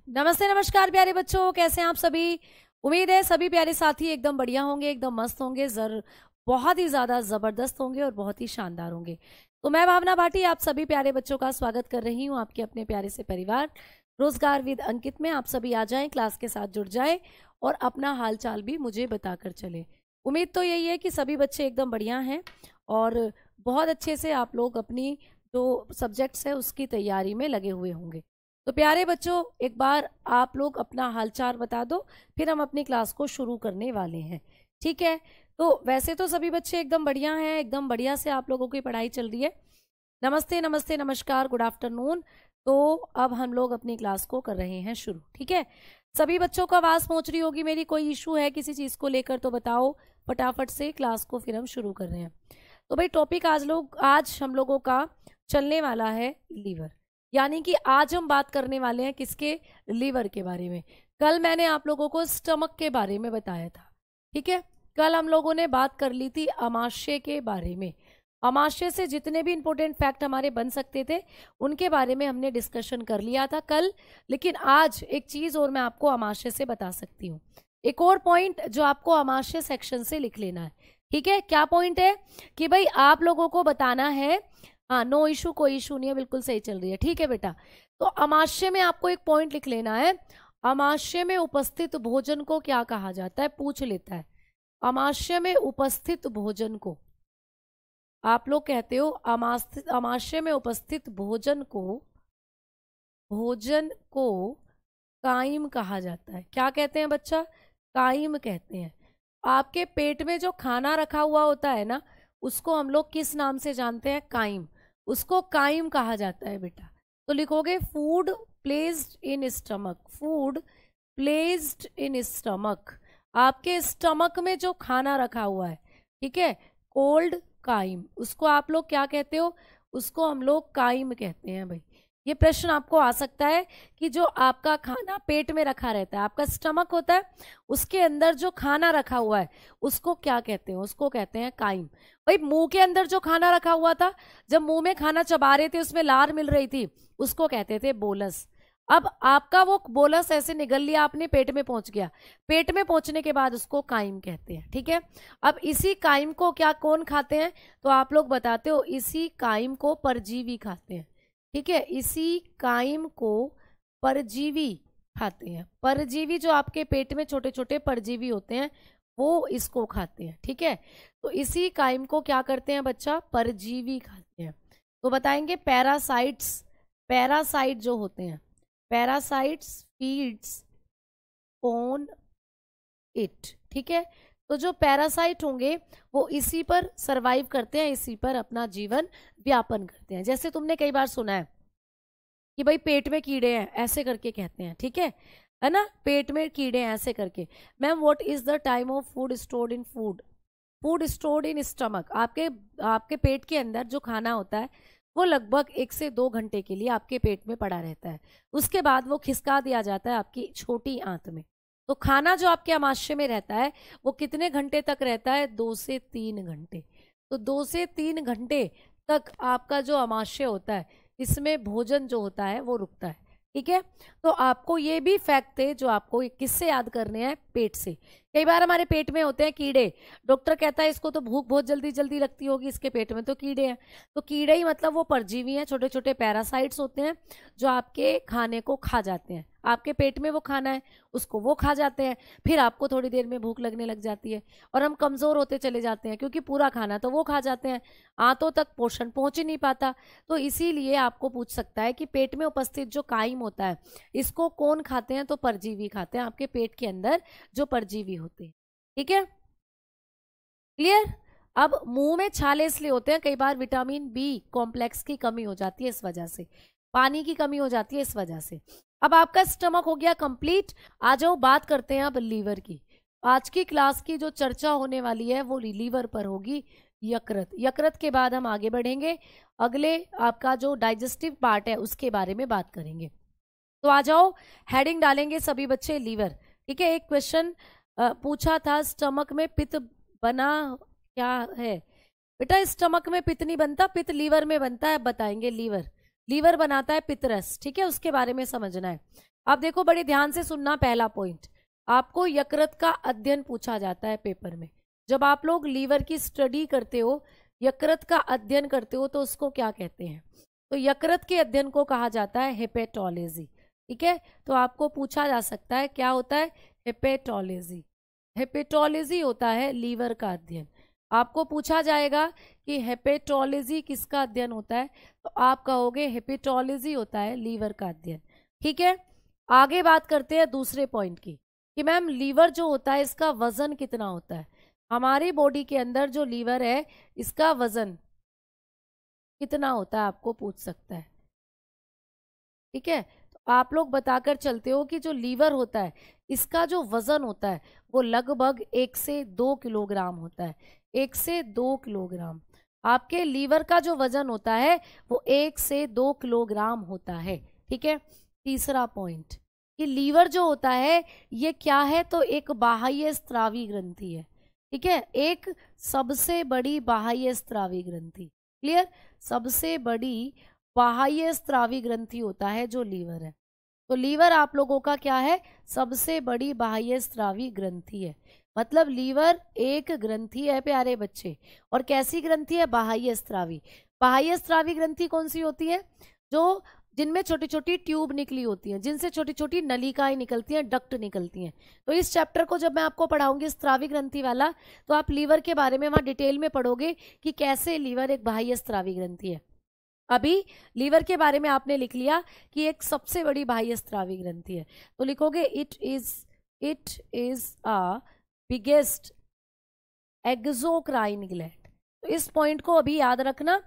नमस्ते नमस्कार प्यारे बच्चों, कैसे हैं आप सभी। उम्मीद है सभी प्यारे साथी एकदम बढ़िया होंगे, एकदम मस्त होंगे, बहुत ही ज़्यादा ज़बरदस्त होंगे और बहुत ही शानदार होंगे। तो मैं भावना भाटी आप सभी प्यारे बच्चों का स्वागत कर रही हूँ आपके अपने प्यारे से परिवार रोजगार विद अंकित में। आप सभी आ जाएं, क्लास के साथ जुड़ जाएं और अपना हाल चाल भी मुझे बताकर चले। उम्मीद तो यही है कि सभी बच्चे एकदम बढ़िया हैं और बहुत अच्छे से आप लोग अपनी जो सब्जेक्ट्स है उसकी तैयारी में लगे हुए होंगे। तो प्यारे बच्चों, एक बार आप लोग अपना हालचाल बता दो, फिर हम अपनी क्लास को शुरू करने वाले हैं। ठीक है, तो वैसे तो सभी बच्चे एकदम बढ़िया हैं, एकदम बढ़िया से आप लोगों की पढ़ाई चल रही है। नमस्ते नमस्ते नमस्कार, गुड आफ्टरनून। तो अब हम लोग अपनी क्लास को कर रहे हैं शुरू। ठीक है, सभी बच्चों को आवाज़ पहुंच रही होगी मेरी। कोई इशू है किसी चीज़ को लेकर तो बताओ फटाफट से, क्लास को फिर हम शुरू कर रहे हैं। तो भाई टॉपिक आज हम लोगों का चलने वाला है लीवर, यानी कि आज हम बात करने वाले हैं किसके, लीवर के बारे में। कल मैंने आप लोगों को स्टमक के बारे में बताया था। ठीक है, कल हम लोगों ने बात कर ली थी अमाशय के बारे में। अमाशय से जितने भी इंपॉर्टेंट फैक्ट हमारे बन सकते थे उनके बारे में हमने डिस्कशन कर लिया था कल। लेकिन आज एक चीज और मैं आपको अमाशय से बता सकती हूँ, एक और पॉइंट जो आपको अमाशय सेक्शन से लिख लेना है। ठीक है, क्या पॉइंट है कि भाई आप लोगों को बताना है, हाँ नो इशू, कोई इशू नहीं है, बिल्कुल सही चल रही है। ठीक है बेटा, तो अमाशय में आपको एक पॉइंट लिख लेना है। अमाशय में उपस्थित भोजन को क्या कहा जाता है, पूछ लेता है। अमाशय में उपस्थित भोजन को आप लोग कहते हो, अमाशय में उपस्थित भोजन को काइम कहा जाता है। क्या कहते हैं बच्चा, काइम कहते हैं। आपके पेट में जो खाना रखा हुआ होता है ना, उसको हम लोग किस नाम से जानते हैं, काइम। उसको काइम कहा जाता है बेटा। तो लिखोगे food placed in stomach, food placed in stomach, आपके स्टमक में जो खाना रखा हुआ है, ठीक है, कोल्ड काइम, उसको आप लोग क्या कहते हो, उसको हम लोग काइम कहते हैं। भाई ये प्रश्न आपको आ सकता है कि जो आपका खाना पेट में रखा रहता है, आपका स्टमक होता है, उसके अंदर जो खाना रखा हुआ है उसको क्या कहते हैं, उसको कहते हैं काइम। भाई मुंह के अंदर जो खाना रखा हुआ था, जब मुंह में खाना चबा रहे थे उसमें लार मिल रही थी, उसको कहते थे बोलस। अब आपका वो बोलस ऐसे निगल लिया आपने, पेट में पहुंच गया, पेट में पहुंचने के बाद उसको काइम कहते हैं। ठीक है, अब इसी काइम को क्या कौन खाते हैं, तो आप लोग बताते हो, इसी काइम को परजीवी खाते हैं। ठीक है, इसी काइम को परजीवी खाते हैं। परजीवी जो आपके पेट में छोटे छोटे परजीवी होते हैं वो इसको खाते हैं। ठीक है, तो इसी काइम को क्या करते हैं बच्चा, परजीवी खाते हैं। तो बताएंगे पैरासाइट्स, पैरासाइट जो होते हैं, पैरासाइट्स फीड्स ऑन इट। ठीक है, तो जो पैरासाइट होंगे वो इसी पर सरवाइव करते हैं, इसी पर अपना जीवन व्यापन करते हैं। जैसे तुमने कई बार सुना है कि भाई पेट में कीड़े हैं, ऐसे करके कहते हैं। ठीक है ना, पेट में कीड़े हैं ऐसे करके। Ma'am what is the time of food stored in food, food stored in stomach, आपके आपके पेट के अंदर जो खाना होता है वो लगभग 1 से 2 घंटे के लिए आपके पेट में पड़ा रहता है। उसके बाद वो खिसका दिया जाता है आपकी छोटी आंत में। तो खाना जो आपके आमाशय में रहता है वो कितने घंटे तक रहता है, 2 से 3 घंटे। तो 2 से 3 घंटे तक आपका जो आमाशय होता है इसमें भोजन जो होता है वो रुकता है। ठीक है, तो आपको ये भी फैक्ट थे जो आपको किससे याद करने हैं, पेट से। कई बार हमारे पेट में होते हैं कीड़े, डॉक्टर कहता है इसको तो भूख बहुत जल्दी जल्दी लगती होगी, इसके पेट में तो कीड़े हैं। तो कीड़े ही मतलब वो परजीवी हैं, छोटे छोटे पैरासाइट्स होते हैं जो आपके खाने को खा जाते हैं। आपके पेट में वो खाना है उसको वो खा जाते हैं, फिर आपको थोड़ी देर में भूख लगने लग जाती है और हम कमजोर होते चले जाते हैं, क्योंकि पूरा खाना तो वो खा जाते हैं, आंतों तक पोषण पहुंच ही नहीं पाता। तो इसीलिए आपको पूछ सकता है कि पेट में उपस्थित जो काइम होता है इसको कौन खाते हैं, तो परजीवी खाते हैं, आपके पेट के अंदर जो परजीवी होते हैं। ठीक है, क्लियर। अब मुंह में छाले इसलिए होते हैं, कई बार विटामिन बी कॉम्प्लेक्स की कमी हो जाती है इस वजह से, पानी की कमी हो जाती है इस वजह से। अब आपका स्टमक हो गया कंप्लीट। आ जाओ बात करते हैं अब लीवर की। आज की क्लास की जो चर्चा होने वाली है वो लीवर पर होगी, यकृत। यकृत के बाद हम आगे बढ़ेंगे, अगले आपका जो डाइजेस्टिव पार्ट है उसके बारे में बात करेंगे। तो आ जाओ, हेडिंग डालेंगे सभी बच्चे लीवर। ठीक है, एक क्वेश्चन पूछा था, स्टमक में पित्त बना क्या है। बेटा स्टमक में पित्त नहीं बनता, पित्त लीवर में बनता है, बताएंगे लीवर। लीवर बनाता है पितरस, ठीक है, उसके बारे में समझना है। अब देखो बड़े ध्यान से सुनना, पहला पॉइंट, आपको यकृत का अध्ययन पूछा जाता है पेपर में। जब आप लोग लीवर की स्टडी करते हो, यकृत का अध्ययन करते हो, तो उसको क्या कहते हैं? तो यकृत के अध्ययन को कहा जाता है हेपेटोलॉजी, ठीक है। तो आपको पूछा जा सकता है क्या होता है? हेपेटोलॉजी। हेपेटोलॉजी होता है लीवर का अध्ययन। आपको पूछा जाएगा कि हेपेटोलॉजी किसका अध्ययन होता है, तो आप कहोगे हेपेटोलॉजी होता है लीवर का अध्ययन, ठीक है। आगे बात करते हैं दूसरे पॉइंट की कि मैम लीवर जो होता है इसका वजन कितना होता है? हमारी बॉडी के अंदर जो लीवर है इसका वजन कितना होता है आपको पूछ सकता है, ठीक है। तो आप लोग बताकर चलते हो कि जो लीवर होता है इसका जो वजन होता है वो लगभग 1 से 2 किलोग्राम होता है। 1 से 2 किलोग्राम आपके लीवर का जो वजन होता है वो 1 से 2 किलोग्राम होता है, ठीक है। तीसरा पॉइंट कि लीवर जो होता है ये क्या है? तो एक बाह्य स्रावी ग्रंथि है, ठीक है, एक सबसे बड़ी बाह्य स्रावी ग्रंथि। क्लियर? सबसे बड़ी बाह्य स्रावी ग्रंथि होता है जो लीवर है। तो लीवर आप लोगों का क्या है? सबसे बड़ी बाह्य स्रावी ग्रंथि है। मतलब लीवर एक ग्रंथि है प्यारे बच्चे, और कैसी ग्रंथि है? बाह्य स्रावी। बाह्य स्रावी ग्रंथि कौन सी होती है? जो जिनमें छोटी छोटी ट्यूब निकली होती हैं, जिनसे छोटी छोटी नलिकाएं निकलती हैं, डक्ट निकलती हैं। तो इस चैप्टर को जब मैं आपको पढ़ाऊंगी स्रावी ग्रंथि वाला, तो आप लीवर के बारे में वहां डिटेल में पढ़ोगे कि कैसे लीवर एक बाह्य स्रावी ग्रंथि है। अभी लीवर के बारे में आपने लिख लिया कि एक सबसे बड़ी बाह्य स्रावी ग्रंथि है, तो लिखोगे it is a biggest exocrine gland. तो इस पॉइंट को अभी याद रखना,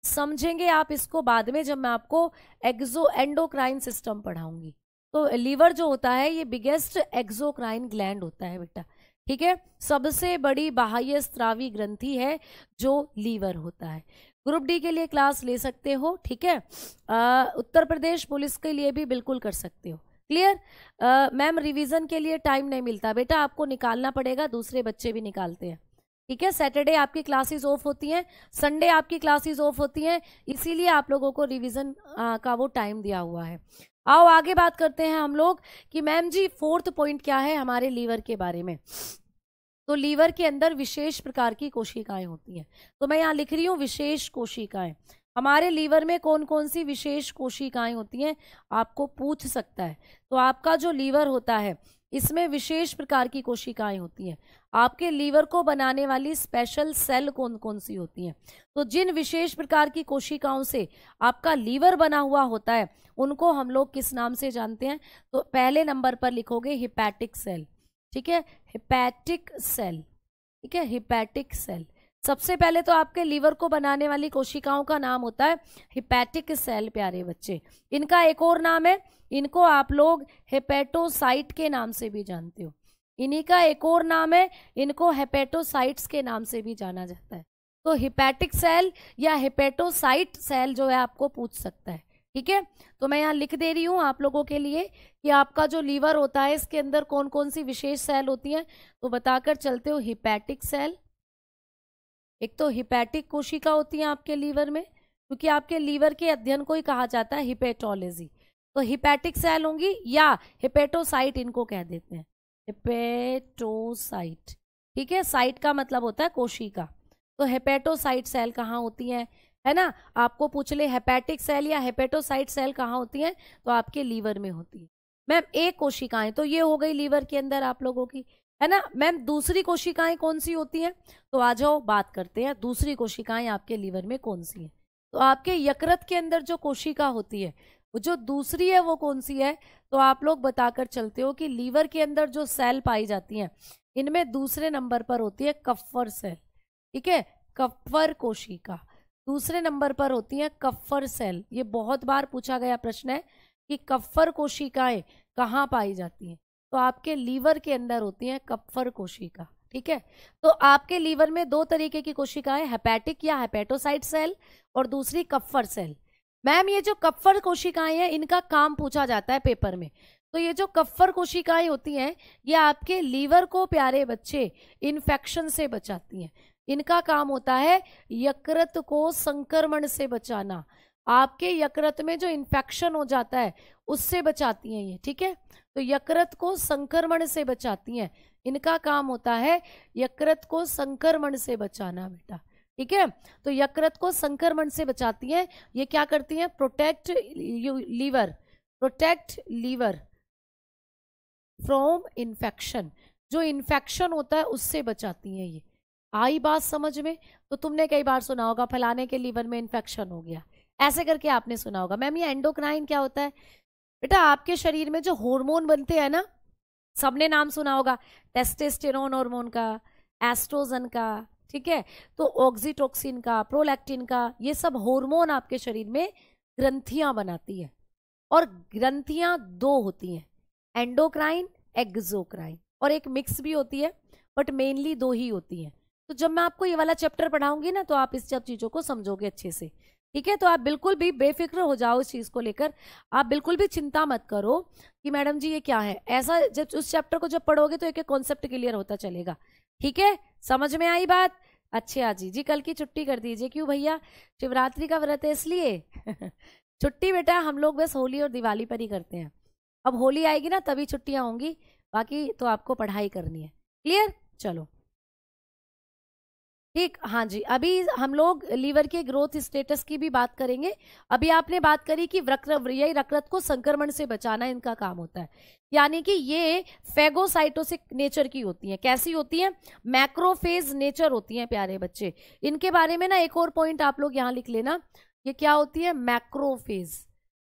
समझेंगे आप इसको बाद में जब मैं आपको एंडोक्राइन सिस्टम पढ़ाऊंगी। तो लीवर जो होता है ये बिगेस्ट एक्सोक्राइन ग्लैंड होता है बेटा, ठीक है। सबसे बड़ी बाह्य स्रावी ग्रंथि है जो लीवर होता है। ग्रुप डी के लिए क्लास ले सकते हो, ठीक है। उत्तर प्रदेश पुलिस के लिए भी बिल्कुल कर सकते हो। क्लियर? मैम रिवीजन के लिए टाइम नहीं मिलता बेटा, आपको निकालना पड़ेगा, दूसरे बच्चे भी निकालते हैं, ठीक है। सैटरडे आपकी क्लासेस ऑफ होती हैं, संडे आपकी क्लासेस ऑफ होती हैं, इसीलिए आप लोगों को रिवीजन का वो टाइम दिया हुआ है। आओ आगे बात करते हैं हम लोग कि मैम जी फोर्थ पॉइंट क्या है हमारे लीवर के बारे में। तो लीवर के अंदर विशेष प्रकार की कोशिकाएं होती हैं। तो मैं यहाँ लिख रही हूँ विशेष कोशिकाएं। हमारे लीवर में कौन कौन सी विशेष कोशिकाएं होती हैं आपको पूछ सकता है। तो आपका जो लीवर होता है इसमें विशेष प्रकार की कोशिकाएं होती हैं। आपके लीवर को बनाने वाली स्पेशल सेल कौन कौन सी होती हैं? तो जिन विशेष प्रकार की कोशिकाओं से आपका लीवर बना हुआ होता है उनको हम लोग किस नाम से जानते हैं? तो पहले नंबर पर लिखोगे हिपैटिक सेल, ठीक है, हिपैटिक सेल, ठीक है, हिपैटिक सेल। सबसे पहले तो आपके लीवर को बनाने वाली कोशिकाओं का नाम होता है हिपैटिक सेल प्यारे बच्चे। इनका एक और नाम है, इनको आप लोग हेपेटोसाइट के नाम से भी जानते हो। इन्हीं का एक और नाम है, इनको हेपेटोसाइट्स के नाम से भी जाना जाता है। तो हिपैटिक सेल या हेपेटोसाइट सेल जो है आपको पूछ सकता है, ठीक है। तो मैं यहाँ लिख दे रही हूँ आप लोगों के लिए कि आपका जो लीवर होता है इसके अंदर कौन कौन सी विशेष सेल होती हैं। तो बताकर चलते हो हिपैटिक सेल, एक तो हिपैटिक कोशिका होती है आपके लीवर में, क्योंकि आपके लीवर के अध्ययन को ही कहा जाता है हिपेटोलॉजी। तो हिपैटिक सेल होंगी या हिपेटोसाइट इनको कह देते हैं, हिपेटोसाइट, ठीक है। साइट का मतलब होता है कोशिका। तो हेपेटोसाइट सेल कहाँ होती हैं, है ना? आपको पूछ ले हेपैटिक सेल या हेपेटोसाइट सेल कहाँ होती हैं, तो आपके लीवर में होती है। मैम एक कोशिकाएं, तो ये हो गई लीवर के अंदर आप लोगों की, है ना। मैम दूसरी कोशिकाएं कौन सी होती हैं? तो आ जाओ बात करते हैं दूसरी कोशिकाएं आपके लीवर में कौन सी हैं। तो आपके यकृत के अंदर जो कोशिका होती है वो जो दूसरी है वो कौन सी है? तो आप लोग बताकर चलते हो कि लीवर के अंदर जो सेल पाई जाती हैं इनमें दूसरे नंबर पर होती है कप्फर सेल, ठीक है, कप्फर कोशिका दूसरे नंबर पर होती है, कप्फर सेल। ये बहुत बार पूछा गया प्रश्न है कि कप्फर कोशिकाएं कहाँ पाई जाती हैं। तो आपके लीवर के अंदर होती हैं कप्फर कोशिका, ठीक है। तो आपके लीवर में दो तरीके की कोशिकाएं, हेपैटिक या हेपेटोसाइट सेल और दूसरी कप्फर सेल। मैम ये जो कप्फर कोशिकाएं हैं इनका काम पूछा जाता है पेपर में। तो ये जो कप्फर कोशिकाएं होती हैं ये आपके लीवर को प्यारे बच्चे इन्फेक्शन से बचाती हैं। इनका काम होता है यकृत को संक्रमण से बचाना। आपके यकृत में जो इन्फेक्शन हो जाता है उससे बचाती हैं ये, ठीक है। तो यकृत को संक्रमण से बचाती हैं, इनका काम होता है यकृत को संक्रमण से बचाना बेटा, ठीक है। तो यकृत को संक्रमण से बचाती हैं, ये क्या करती हैं, प्रोटेक्ट लीवर फ्रॉम इन्फेक्शन, जो इन्फेक्शन होता है उससे बचाती हैं ये। आई बात समझ में? तो तुमने कई बार सुना होगा फलाने के लीवर में इन्फेक्शन हो गया, ऐसे करके आपने सुना होगा। मैम ये एंडोक्राइन क्या होता है? बेटा आपके शरीर में जो हार्मोन बनते हैं ना, सबने नाम सुना होगा, टेस्टोस्टेरोन हार्मोन का, एस्ट्रोजन का, ठीक है, तो ऑक्सीटोसिन का, प्रोलैक्टिन का, ये सब हार्मोन आपके शरीर में ग्रंथियां बनाती है। और ग्रंथियां दो होती हैं, एंडोक्राइन, एक्सोक्राइन, और एक मिक्स भी होती है, बट मेनली दो ही होती हैं। तो जब मैं आपको ये वाला चैप्टर पढ़ाऊंगी ना, तो आप इस सब चीजों को समझोगे अच्छे से, ठीक है। तो आप बिल्कुल भी बेफिक्र हो जाओ इस चीज को लेकर, आप बिल्कुल भी चिंता मत करो कि मैडम जी ये क्या है, ऐसा जब उस चैप्टर को जब पढ़ोगे तो एक एक कॉन्सेप्ट क्लियर होता चलेगा, ठीक है। समझ में आई बात? अच्छा जी कल की छुट्टी कर दीजिए। क्यों भैया? शिवरात्रि का व्रत है इसलिए छुट्टी बेटा हम लोग बस होली और दिवाली पर ही करते हैं, अब होली आएगी ना तभी छुट्टियां होंगी, बाकी तो आपको पढ़ाई करनी है। क्लियर? चलो ठीक, हाँ जी। अभी हम लोग लीवर के ग्रोथ स्टेटस की भी बात करेंगे। अभी आपने बात करी कि यकृत को संक्रमण से बचाना इनका काम होता है, यानी कि ये फेगोसाइटोसिक नेचर की होती हैं। कैसी होती हैं? मैक्रोफेज नेचर होती हैं प्यारे बच्चे। इनके बारे में ना एक और पॉइंट आप लोग यहाँ लिख लेना, ये क्या होती है? मैक्रोफेज।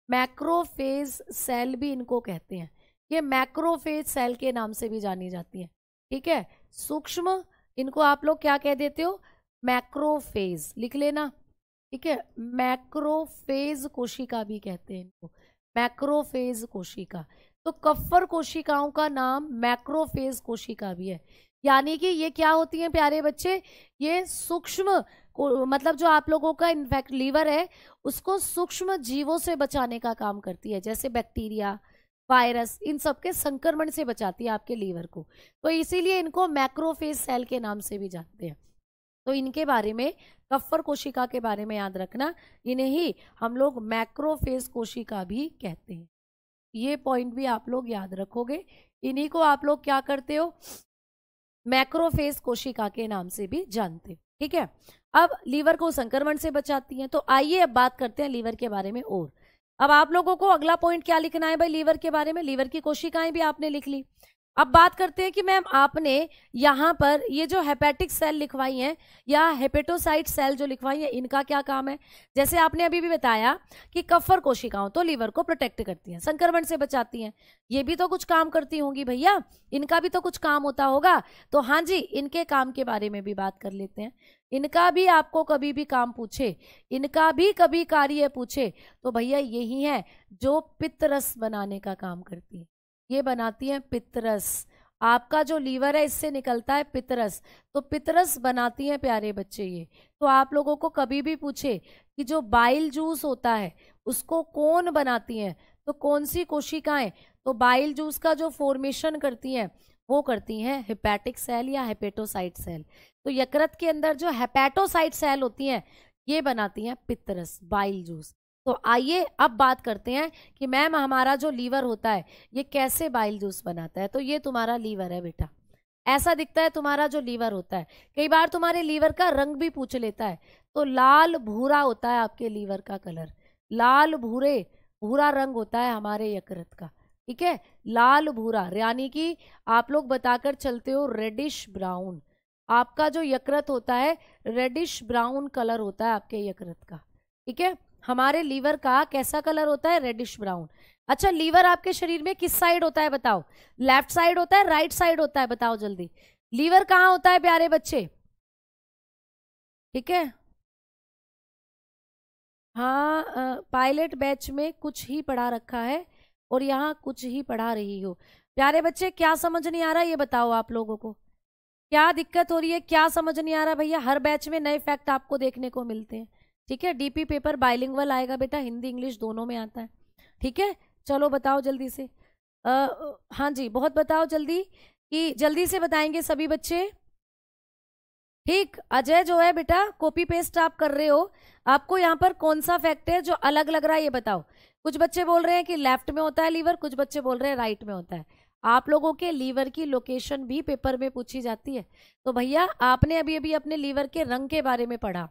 मैक्रोफेज सेल भी इनको कहते हैं, ये मैक्रोफेज सेल के नाम से भी जानी जाती है, ठीक है। सूक्ष्म, इनको आप लोग क्या कह देते हो? मैक्रोफेज, लिख लेना, ठीक है। मैक्रोफेज कोशिका भी कहते हैं इनको, मैक्रोफेज कोशिका। तो कफ्फर कोशिकाओं का नाम मैक्रोफेज कोशिका भी है, यानी कि ये क्या होती हैं प्यारे बच्चे? ये सूक्ष्म मतलब जो आप लोगों का इन्फेक्ट लीवर है उसको सूक्ष्म जीवों से बचाने का काम करती है, जैसे बैक्टीरिया, वायरस, इन सब के संक्रमण से बचाती है आपके लीवर को। तो इसीलिए इनको मैक्रोफेज सेल के नाम से भी जानते हैं। तो इनके बारे में, कफ्फर कोशिका के बारे में याद रखना, इन्हें ही हम लोग मैक्रोफेज कोशिका भी कहते हैं। ये पॉइंट भी आप लोग याद रखोगे, इन्हीं को आप लोग क्या करते हो? मैक्रोफेज कोशिका के नाम से भी जानते हो, ठीक है। अब लीवर को संक्रमण से बचाती हैं। तो आइए अब बात करते हैं लीवर के बारे में। और अब आप लोगों को अगला पॉइंट क्या लिखना है भाई लीवर के बारे में? लीवर की कोशिकाएं भी आपने लिख ली। अब बात करते हैं कि मैम आपने यहाँ पर ये जो हेपेटिक सेल लिखवाई हैं या हेपेटोसाइट सेल जो लिखवाई है, इनका क्या काम है? जैसे आपने अभी भी बताया कि कफ्फर कोशिकाओं तो लीवर को प्रोटेक्ट करती हैं, संक्रमण से बचाती हैं, ये भी तो कुछ काम करती होंगी भैया, इनका भी तो कुछ काम होता होगा। तो हाँ जी, इनके काम के बारे में भी बात कर लेते हैं। इनका भी आपको कभी भी काम पूछे, इनका भी कभी कार्य पूछे, तो भैया यही है जो पित्तरस बनाने का काम करती है, ये बनाती है पित्तरस। आपका जो लीवर है इससे निकलता है पित्तरस, तो पित्तरस बनाती हैं प्यारे बच्चे ये। तो आप लोगों को कभी भी पूछे कि जो बाइल जूस होता है उसको कौन बनाती हैं, तो कौन सी कोशिकाएं? तो बाइल जूस का जो फॉर्मेशन करती हैं वो करती हैं हेपेटिक सेल या हेपेटोसाइट सेल। तो यकृत के अंदर जो हेपेटोसाइट सेल होती हैं ये बनाती हैं पित्तरस, बाइल जूस। तो आइए अब बात करते हैं कि मैम हमारा जो लीवर होता है ये कैसे बाइल जूस बनाता है। तो ये तुम्हारा लीवर है बेटा, ऐसा दिखता है तुम्हारा जो लीवर होता है। कई बार तुम्हारे लीवर का रंग भी पूछ लेता है, तो लाल भूरा होता है आपके लीवर का कलर, लाल भूरा रंग होता है हमारे यकृत का, ठीक है, लाल भूरा, यानी कि आप लोग बताकर चलते हो रेडिश ब्राउन। आपका जो यकृत होता है रेडिश ब्राउन कलर होता है आपके यकृत का, ठीक है। हमारे लीवर का कैसा कलर होता है? Reddish brown. अच्छा, लीवर आपके शरीर में किस साइड होता है बताओ? लेफ्ट साइड होता है, राइट साइड होता है? बताओ जल्दी, लीवर कहाँ होता है प्यारे बच्चे? ठीक है, हाँ, पायलट बैच में कुछ ही पढ़ा रखा है और यहाँ कुछ ही पढ़ा रही हो। प्यारे बच्चे क्या समझ नहीं आ रहा ये बताओ, आप लोगों को क्या दिक्कत हो रही है, क्या समझ नहीं आ रहा? भैया हर बैच में नए फैक्ट आपको देखने को मिलते हैं, ठीक है। डीपी पेपर बाइलिंगुअल आएगा बेटा, हिंदी इंग्लिश दोनों में आता है, ठीक है। चलो बताओ जल्दी से, हाँ जी बहुत बताओ जल्दी, कि जल्दी से बताएंगे सभी बच्चे। ठीक, अजय जो है बेटा कॉपी पेस्ट आप कर रहे हो, आपको यहाँ पर कौन सा फैक्ट है जो अलग लग रहा है ये बताओ। कुछ बच्चे बोल रहे हैं कि लेफ्ट में होता है लीवर, कुछ बच्चे बोल रहे हैं राइट में होता है। आप लोगों के लीवर की लोकेशन भी पेपर में पूछी जाती है। तो भैया आपने अभी अभी अपने लीवर के रंग के बारे में पढ़ा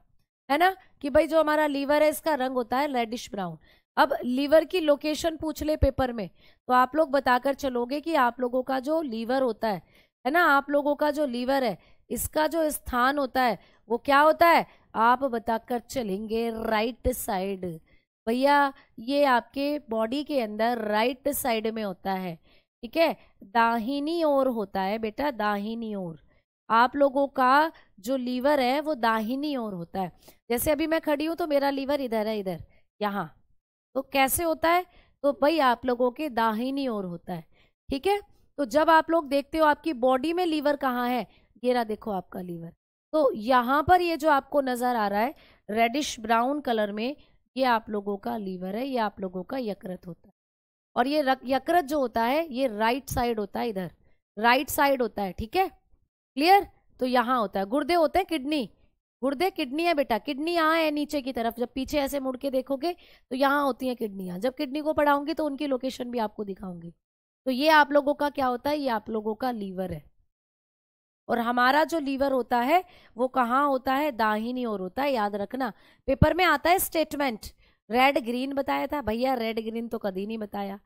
है ना, कि भाई जो हमारा लीवर है इसका रंग होता है रेडिश ब्राउन। अब लीवर की लोकेशन पूछ ले पेपर में तो आप लोग बताकर चलोगे कि आप लोगों का जो लीवर होता है ना, आप लोगों का जो लीवर है इसका जो स्थान होता है वो क्या होता है, आप बताकर चलेंगे राइट साइड। भैया ये आपके बॉडी के अंदर राइट साइड में होता है, ठीक है, दाहिनी ओर होता है बेटा, दाहिनी ओर। आप लोगों का जो लीवर है वो दाहिनी ओर होता है। जैसे अभी मैं खड़ी हूं तो मेरा लीवर इधर है, इधर यहाँ, तो कैसे होता है, तो भाई आप लोगों के दाहिनी ओर होता है, ठीक है। तो जब आप लोग देखते हो आपकी बॉडी में लीवर कहाँ है, ये रहा देखो आपका लीवर, तो यहाँ पर ये जो आपको नजर आ रहा है रेडिश ब्राउन कलर में, ये आप लोगों का लीवर है, ये आप लोगों का यकृत होता है। और ये यकृत जो होता है ये राइट साइड होता है, इधर राइट साइड होता है, ठीक है, क्लियर। तो यहाँ होता है, गुर्दे होते हैं किडनी, गुर्दे किडनी है बेटा, किडनी यहाँ है नीचे की तरफ, जब पीछे ऐसे मुड़ के देखोगे तो यहाँ होती है किडनियाँ। जब किडनी को पढ़ाऊंगी तो उनकी लोकेशन भी आपको दिखाऊंगी। तो ये आप लोगों का क्या होता है, ये आप लोगों का लीवर है। और हमारा जो लीवर होता है वो कहाँ होता है, दाहिनी ओर होता है, याद रखना। पेपर में आता है स्टेटमेंट, रेड ग्रीन बताया था, भैया रेड ग्रीन तो कभी नहीं बताया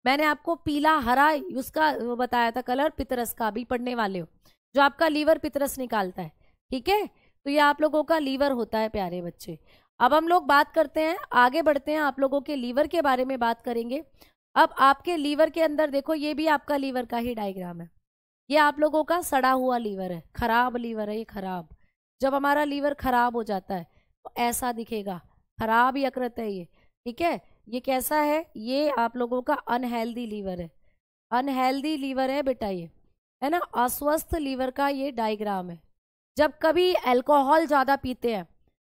मैंने आपको, पीला हरा उसका बताया था कलर, पितरस का भी पढ़ने वाले हो, जो आपका लीवर पितरस निकालता है, ठीक है। तो ये आप लोगों का लीवर होता है प्यारे बच्चे। अब हम लोग बात करते हैं, आगे बढ़ते हैं, आप लोगों के लीवर के बारे में बात करेंगे। अब आपके लीवर के अंदर देखो, ये भी आपका लीवर का ही डायग्राम है। ये आप लोगों का सड़ा हुआ लीवर है, खराब लीवर है ये, खराब। जब हमारा लीवर खराब हो जाता है तो ऐसा दिखेगा, खराब यकृत है ये, ठीक है। ये कैसा है, ये आप लोगों का अनहेल्दी लीवर है, अनहेल्दी लीवर है बेटा ये, है ना, अस्वस्थ लीवर का ये डायग्राम है। जब कभी अल्कोहल ज़्यादा पीते हैं,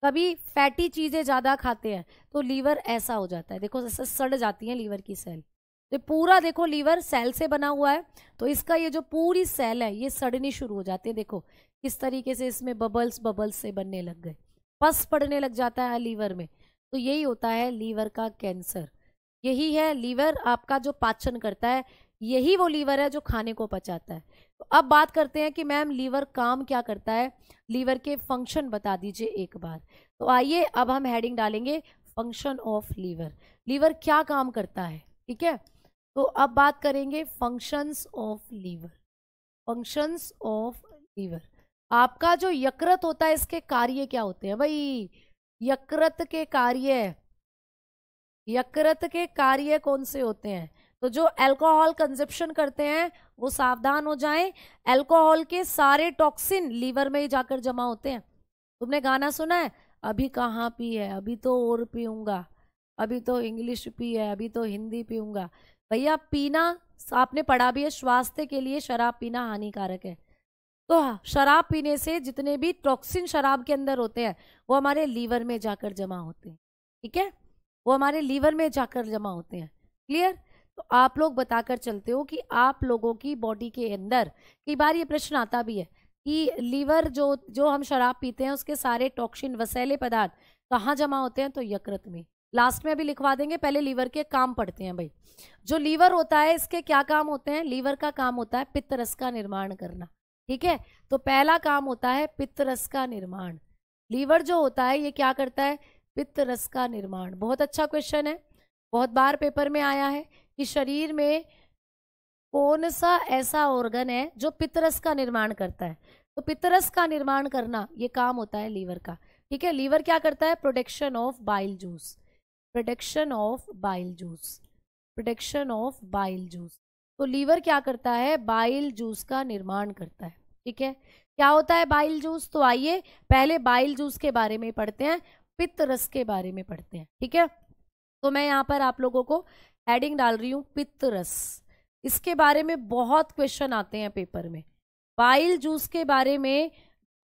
कभी फैटी चीज़ें ज़्यादा खाते हैं तो लीवर ऐसा हो जाता है, देखो जैसे सड़ जाती हैं लीवर की सेल। तो पूरा देखो लीवर सेल से बना हुआ है, तो इसका ये जो पूरी सेल है ये सड़नी शुरू हो जाती है। देखो किस तरीके से इसमें बबल्स बबल्स से बनने लग गए, पस पड़ने लग जाता है लीवर में। तो यही होता है लीवर का कैंसर। यही है लीवर आपका जो पाचन करता है, यही वो लीवर है जो खाने को पचाता है। तो अब बात करते हैं कि मैम लीवर काम क्या करता है, लीवर के फंक्शन बता दीजिए एक बार। तो आइए अब हम हेडिंग डालेंगे फंक्शन ऑफ लीवर, लीवर क्या काम करता है, ठीक है। तो अब बात करेंगे functions of liver, functions of liver. आपका जो यकृत होता है इसके कार्य क्या होते हैं भाई, यकृत के कार्य, यकृत के कार्य कौन से होते हैं, तो जो अल्कोहल कंजप्शन करते हैं वो सावधान हो जाएं, अल्कोहल के सारे टॉक्सिन लीवर में ही जाकर जमा होते हैं। तुमने गाना सुना है, अभी कहाँ पी है, अभी तो और पीऊंगा, अभी तो इंग्लिश पी है, अभी तो हिंदी पीऊंगा। भैया पीना आपने पढ़ा भी है, स्वास्थ्य के लिए शराब पीना हानिकारक है। तो शराब पीने से जितने भी टॉक्सिन शराब के अंदर होते हैं वो हमारे लीवर में जाकर जमा होते हैं, ठीक है, वो हमारे लीवर में जाकर जमा होते हैं, क्लियर। तो आप लोग बताकर चलते हो कि आप लोगों की बॉडी के अंदर कई बार ये प्रश्न आता भी है कि लीवर जो हम शराब पीते हैं उसके सारे टॉक्सिन वसैले पदार्थ कहाँ जमा होते हैं, तो यकृत में। लास्ट में अभी लिखवा देंगे, पहले लीवर के काम पढ़ते हैं भाई। जो लीवर होता है इसके क्या काम होते हैं, लीवर का काम होता है पित्त रस का निर्माण करना, ठीक है। तो पहला काम होता है पित्त रस का निर्माण। लीवर जो होता है ये क्या करता है, पित्त रस का निर्माण। बहुत अच्छा क्वेश्चन है, बहुत बार पेपर में आया है कि शरीर में कौन सा ऐसा ऑर्गन है जो पित्त रस का निर्माण करता है, तो पित्त रस का निर्माण करना ये काम होता है लीवर का, ठीक है। लीवर क्या करता है, production of bile juice, production of bile juice, production of bile juice. तो लीवर क्या करता है, बाइल जूस का निर्माण करता है, ठीक है। क्या होता है बाइल जूस, तो आइए पहले बाइल जूस के बारे में पढ़ते हैं, पित्त रस के बारे में पढ़ते हैं, ठीक है। तो मैं यहाँ पर आप लोगों को हेडिंग डाल रही हूँ पित्त रस। इसके बारे में बहुत क्वेश्चन आते हैं पेपर में, बाइल जूस के बारे में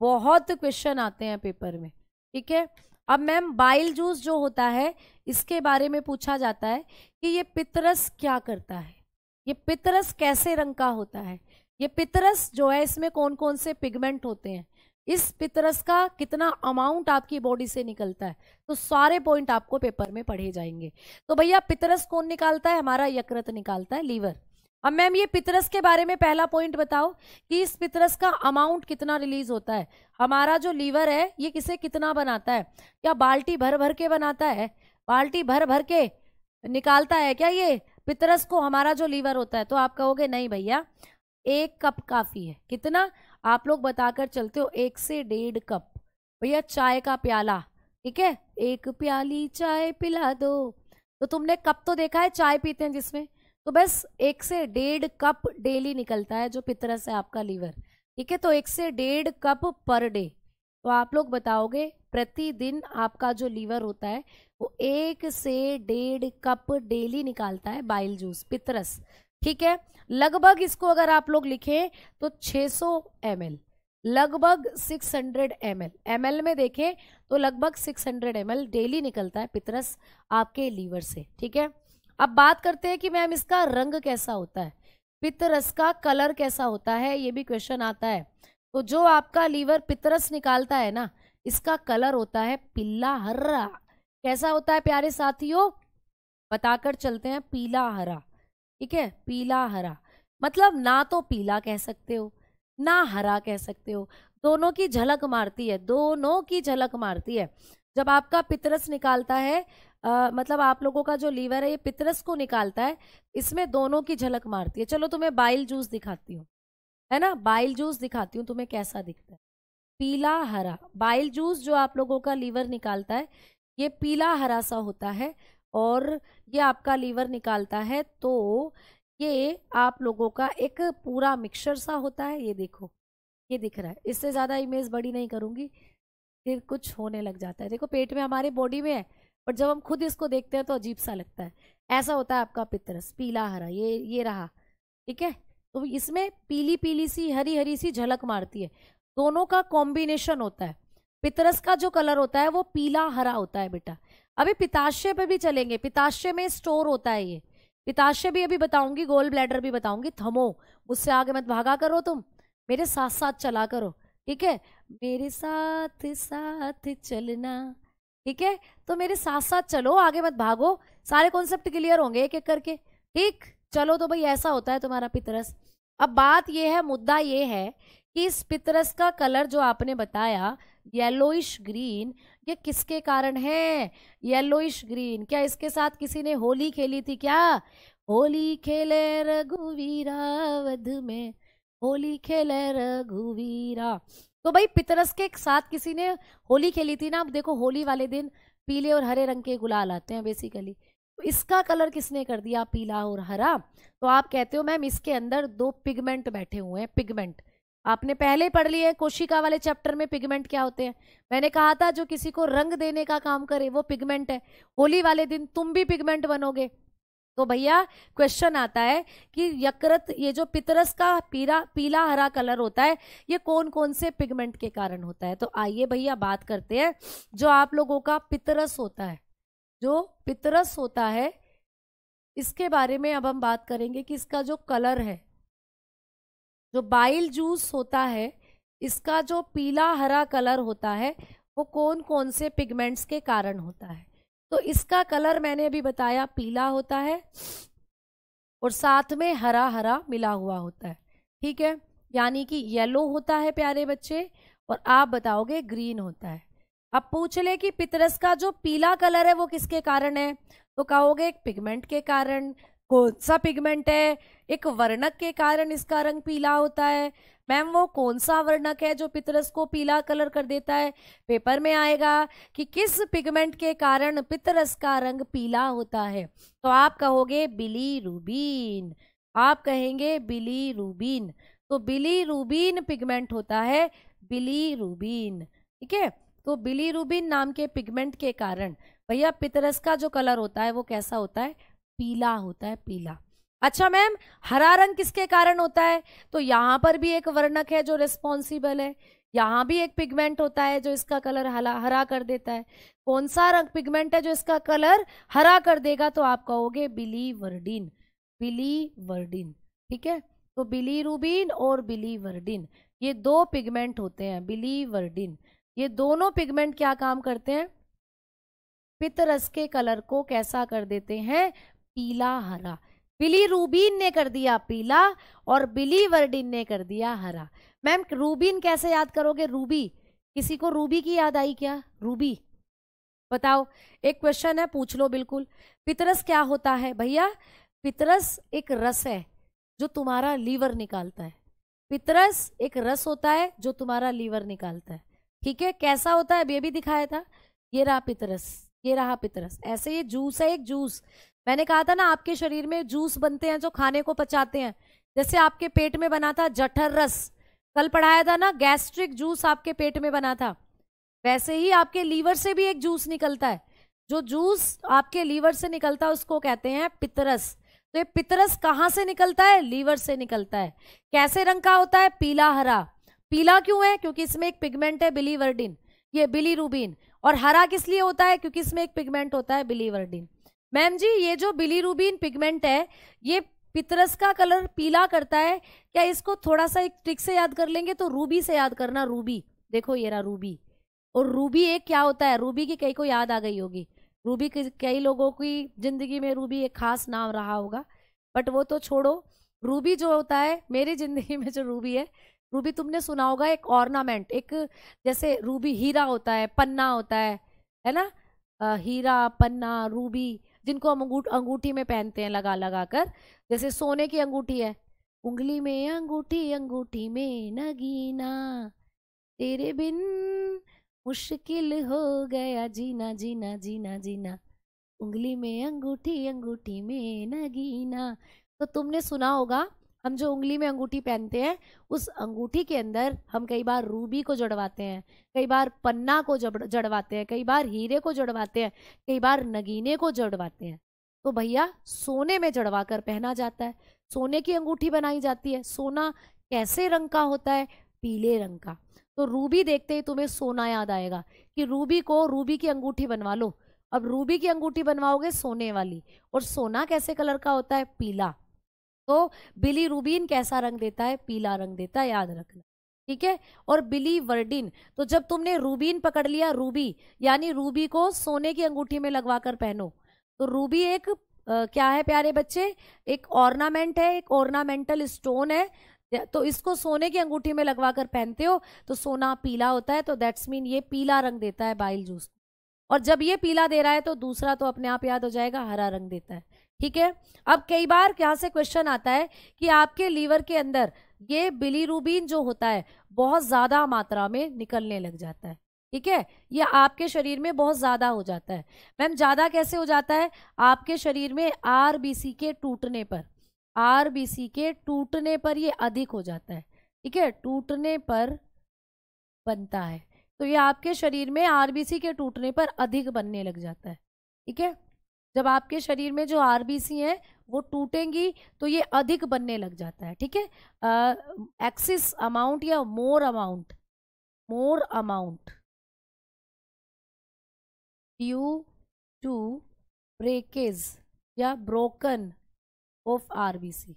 बहुत क्वेश्चन आते हैं पेपर में, ठीक है। अब मैम बाइल जूस जो होता है इसके बारे में पूछा जाता है कि ये पित्तरस क्या करता है, ये पित्तरस कैसे रंग का होता है, ये पित्तरस जो है इसमें कौन कौन से पिगमेंट होते हैं, इस पितरस का कितना अमाउंट आपकी बॉडी से निकलता है, तो सारे पॉइंट आपको पेपर में पढ़े जाएंगे। तो भैया पितरस कौन निकालता है, हमारा यकृत निकालता है, लीवर। अब मैम ये पितरस के बारे में पहला पॉइंट बताओ कि इस पितरस का अमाउंट कितना रिलीज होता है। हमारा जो लीवर है ये किसे कितना बनाता है, क्या बाल्टी भर भर के बनाता है, बाल्टी भर भर के निकालता है क्या ये पितरस को, हमारा जो लीवर होता है? तो आप कहोगे नहीं भैया, 1 कप काफी है। कितना आप लोग बताकर चलते हो, 1 से 1.5 कप। भैया चाय का प्याला, ठीक है, 1 प्याली चाय पिला दो। तो तुमने कप तो देखा है चाय पीते हैं जिसमें, तो बस 1 से 1.5 कप डेली निकलता है जो पितरस है आपका लीवर, ठीक है। तो 1 से 1.5 कप पर डे। तो आप लोग बताओगे प्रतिदिन आपका जो लीवर होता है वो 1 से 1.5 कप डेली निकालता है बाइल जूस, पितरस, ठीक है। लगभग इसको अगर आप लोग लिखें तो 600 ml, लगभग 600 ml, ml में देखें तो लगभग 600 ml डेली निकलता है पितरस आपके लीवर से, ठीक है। अब बात करते हैं कि मैम इसका रंग कैसा होता है, पितरस का कलर कैसा होता है, ये भी क्वेश्चन आता है। तो जो आपका लीवर पितरस निकालता है ना, इसका कलर होता है पीला हरा। कैसा होता है प्यारे साथियों, बताकर चलते हैं, पीला हरा, ठीक है, पीला हरा। मतलब ना तो पीला कह सकते हो ना हरा कह सकते हो, दोनों की झलक मारती है, दोनों की झलक मारती है। जब आपका पितरस निकालता है मतलब आप लोगों का जो लीवर है ये पितरस को निकालता है, इसमें दोनों की झलक मारती है। चलो तुम्हें बाइल जूस दिखाती हूँ, है ना, बाइल जूस दिखाती हूँ तुम्हें कैसा दिखता है, पीला हरा। बाइल जूस जो आप लोगों का लीवर निकालता है ये पीला हरा सा होता है, और ये आपका लीवर निकालता है तो ये आप लोगों का एक पूरा मिक्सचर सा होता है। ये देखो, ये दिख रहा है, इससे ज़्यादा इमेज बड़ी नहीं करूँगी, फिर कुछ होने लग जाता है। देखो पेट में हमारे बॉडी में है, पर जब हम खुद इसको देखते हैं तो अजीब सा लगता है। ऐसा होता है आपका पितरस, पीला हरा, ये रहा, ठीक है। तो इसमें पीली पीली सी हरी हरी सी झलक मारती है, दोनों का कॉम्बिनेशन होता है। पितरस का जो कलर होता है वो पीला हरा होता है बेटा। अभी पिताशय पे भी चलेंगे, पिताशय में स्टोर होता है ये, पिताशय भी अभी बताऊंगी, गोल ब्लैडर भी बताऊंगी। थमो, मुझसे आगे मत भागा करो, तुम मेरे साथ साथ चला करो, ठीक है, मेरे साथ साथ चलना, ठीक है। तो मेरे साथ साथ चलो, आगे मत भागो, सारे कॉन्सेप्ट क्लियर होंगे एक एक करके, ठीक। चलो तो भाई ऐसा होता है तुम्हारा पितरस। अब बात ये है, मुद्दा ये है कि इस पितरस का कलर जो आपने बताया येलोइश ग्रीन, ये किसके कारण है, येलोइश ग्रीन? क्या इसके साथ किसी ने होली खेली थी क्या? होली खेले रघुवीरा वध में, होली खेले रघुवीरा। तो भाई पितरस के साथ किसी ने होली खेली थी ना। अब देखो होली वाले दिन पीले और हरे रंग के गुलाल आते हैं बेसिकली, तो इसका कलर किसने कर दिया पीला और हरा? तो आप कहते हो मैम इसके अंदर 2 पिगमेंट बैठे हुए हैं, पिगमेंट। आपने पहले पढ़ लिए कोशिका वाले चैप्टर में पिगमेंट क्या होते हैं। मैंने कहा था जो किसी को रंग देने का काम करे वो पिगमेंट है। होली वाले दिन तुम भी पिगमेंट बनोगे। तो भैया क्वेश्चन आता है कि यकृत, ये जो पितरस का पीला हरा कलर होता है ये कौन कौन से पिगमेंट के कारण होता है? तो आइए भैया बात करते हैं। जो आप लोगों का पितरस होता है, जो पितरस होता है इसके बारे में अब हम बात करेंगे कि इसका जो कलर है, जो बाइल जूस होता है इसका जो पीला हरा कलर होता है वो कौन कौन से पिगमेंट्स के कारण होता है? तो इसका कलर मैंने अभी बताया पीला होता है और साथ में हरा हरा मिला हुआ होता है, ठीक है, यानी कि येलो होता है प्यारे बच्चे, और आप बताओगे ग्रीन होता है। अब पूछ ले कि पितरस का जो पीला कलर है वो किसके कारण है, तो कहोगे एक पिगमेंट के कारण। कौन सा पिगमेंट है? एक वर्णक के कारण इसका रंग पीला होता है। मैम वो कौन सा वर्णक है जो पितरस को पीला कलर कर देता है? पेपर में आएगा कि किस पिगमेंट के कारण पितरस का रंग पीला होता है, तो आप कहोगे बिलीरुबिन, आप कहेंगे बिलीरुबिन। तो बिलीरुबिन पिगमेंट होता है, बिलीरुबिन, ठीक है। तो बिलीरुबिन नाम के पिगमेंट के कारण भैया पितरस का जो कलर होता है वो कैसा होता है? पीला होता है, पीला। अच्छा मैम हरा रंग किसके कारण होता है? तो यहाँ पर भी एक वर्णक है जो रिस्पॉन्सिबल है, यहाँ भी एक पिगमेंट होता है जो इसका कलर हरा कर देता है। कौन सा रंग पिगमेंट है जो इसका कलर हरा कर देगा? तो आप कहोगे बिलीवर्डिन, बिलीवर्डिन, ठीक है। तो बिलीरुबिन और बिलीवर्डिन, ये दो पिगमेंट होते हैं, बिलीवर्डिन। ये दोनों पिगमेंट क्या काम करते हैं? पित्तरस के कलर को कैसा कर देते हैं? पीला हरा। बिलीरुबिन ने कर दिया पीला और बिलीवर्डिन ने कर दिया हरा। मैम रूबिन कैसे याद करोगे? रूबी, किसी को रूबी की याद आई क्या? रूबी बताओ, एक क्वेश्चन है, पूछ लो बिल्कुल। पितरस क्या होता है भैया? पितरस एक रस है जो तुम्हारा लीवर निकालता है। पितरस एक रस होता है जो तुम्हारा लीवर निकालता है। ठीक है, कैसा होता है ये भी दिखाया था। ये रहा पितरस, ये रहा पितरस। ऐसे ये जूस है, एक जूस। मैंने कहा था ना आपके शरीर में जूस बनते हैं जो खाने को पचाते हैं। जैसे आपके पेट में बना था जठर रस, कल पढ़ाया था ना, गैस्ट्रिक जूस आपके पेट में बना था। वैसे ही आपके लीवर से भी एक जूस निकलता है। जो जूस आपके लीवर से निकलता है उसको कहते हैं पितरस। तो ये पितरस कहाँ से निकलता है? लीवर से निकलता है। कैसे रंग का होता है? पीला हरा। पीला क्यों है? क्योंकि इसमें एक पिगमेंट है बिलीवर्डिन, ये बिलीरुबिन। और हरा किस लिए होता है? क्योंकि इसमें एक पिगमेंट होता है बिलीवर्डिन। मैम जी ये जो बिलीरुबिन पिगमेंट है ये पितरस का कलर पीला करता है क्या? इसको थोड़ा सा एक ट्रिक से याद कर लेंगे तो रूबी से याद करना। रूबी देखो, ये रहा रूबी। और रूबी एक क्या होता है? रूबी की कई को याद आ गई होगी। रूबी कई लोगों की जिंदगी में रूबी एक खास नाम रहा होगा, बट वो तो छोड़ो। रूबी जो होता है मेरी जिंदगी में, जो रूबी है, रूबी तुमने सुना होगा एक ऑर्नामेंट, एक जैसे रूबी हीरा होता है, पन्ना होता है ना? हीरा, पन्ना, रूबी, जिनको हम अंगूठी में पहनते हैं लगा लगा कर। जैसे सोने की अंगूठी है, उंगली में अंगूठी, अंगूठी में नगीना, तेरे बिन मुश्किल हो गया जीना, जीना, जीना, जीना, उंगली में अंगूठी, अंगूठी में नगीना। तो तुमने सुना होगा हम जो उंगली में अंगूठी पहनते हैं उस अंगूठी के अंदर हम कई बार रूबी को जड़वाते हैं, कई बार पन्ना को जड़वाते हैं, कई बार हीरे को जड़वाते हैं, कई बार नगीने को जड़वाते हैं। तो भैया सोने में जड़वा कर पहना जाता है, सोने की अंगूठी बनाई जाती है। सोना कैसे रंग का होता है? पीले रंग का। तो रूबी देखते ही तुम्हें सोना याद आएगा कि रूबी को रूबी की अंगूठी बनवा लो। अब रूबी की अंगूठी बनवाओगे सोने वाली, और सोना कैसे कलर का होता है? पीला। तो बिलीरुबिन कैसा रंग देता है? पीला रंग देता है, याद रखना। ठीक है। और बिलीवर्डिन, तो जब तुमने रूबीन पकड़ लिया, रूबी यानी रूबी को सोने की अंगूठी में लगवा कर पहनो। तो रूबी एक क्या है प्यारे बच्चे? एक ऑर्नामेंट है, एक ऑर्नामेंटल स्टोन है। तो इसको सोने की अंगूठी में लगवा कर पहनते हो तो सोना पीला होता है। तो दैट्स मीन ये पीला रंग देता है बाइल जूस। और जब ये पीला दे रहा है तो दूसरा तो अपने आप याद हो जाएगा, हरा रंग देता है। ठीक है। अब कई बार यहाँ से क्वेश्चन आता है कि आपके लीवर के अंदर ये बिलीरुबिन जो होता है बहुत ज्यादा मात्रा में निकलने लग जाता है। ठीक है, ये आपके शरीर में बहुत ज्यादा हो जाता है। मैम ज्यादा कैसे हो जाता है? आपके शरीर में आरबीसी के टूटने पर, आरबीसी के टूटने पर ये अधिक हो जाता है। ठीक है, टूटने पर बनता है। तो ये आपके शरीर में आरबीसी के टूटने पर अधिक बनने लग जाता है। ठीक है, जब आपके शरीर में जो आरबीसी हैं वो टूटेंगी तो ये अधिक बनने लग जाता है। ठीक है, एक्सिस अमाउंट या more amount, more amount due to breakage या broken off RBC,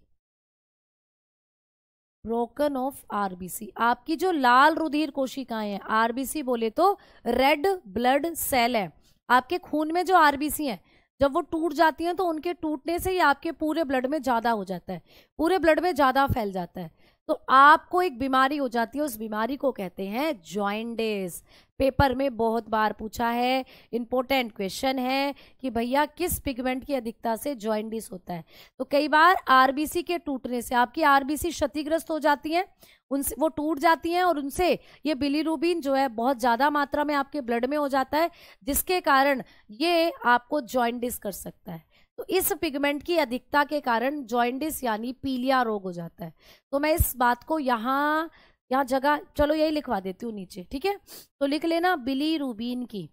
broken off RBC. आपकी जो लाल रुधिर कोशिकाएं हैं, आरबीसी बोले तो रेड ब्लड सेल है। आपके खून में जो आरबीसी हैं जब वो टूट जाती हैं तो उनके टूटने से ही आपके पूरे ब्लड में ज्यादा हो जाता है, पूरे ब्लड में ज्यादा फैल जाता है। तो आपको एक बीमारी हो जाती है, उस बीमारी को कहते हैं जॉइंडिस। पेपर में बहुत बार पूछा है, इंपॉर्टेंट क्वेश्चन है कि भैया किस पिगमेंट की अधिकता से जॉइंडिस होता है। तो कई बार आरबीसी के टूटने से आपकी आरबीसी क्षतिग्रस्त हो जाती हैं, उनसे वो टूट जाती हैं और उनसे ये बिलीरुबिन जो है बहुत ज्यादा मात्रा में आपके ब्लड में हो जाता है, जिसके कारण ये आपको जॉइंडिस कर सकता है। तो इस पिगमेंट की अधिकता के कारण जॉइंडिस यानी पीलिया रोग हो जाता है। तो मैं इस बात को यहाँ जगह, चलो यही लिखवा देती हूँ नीचे। ठीक है, तो लिख लेना बिलीरुबिन की,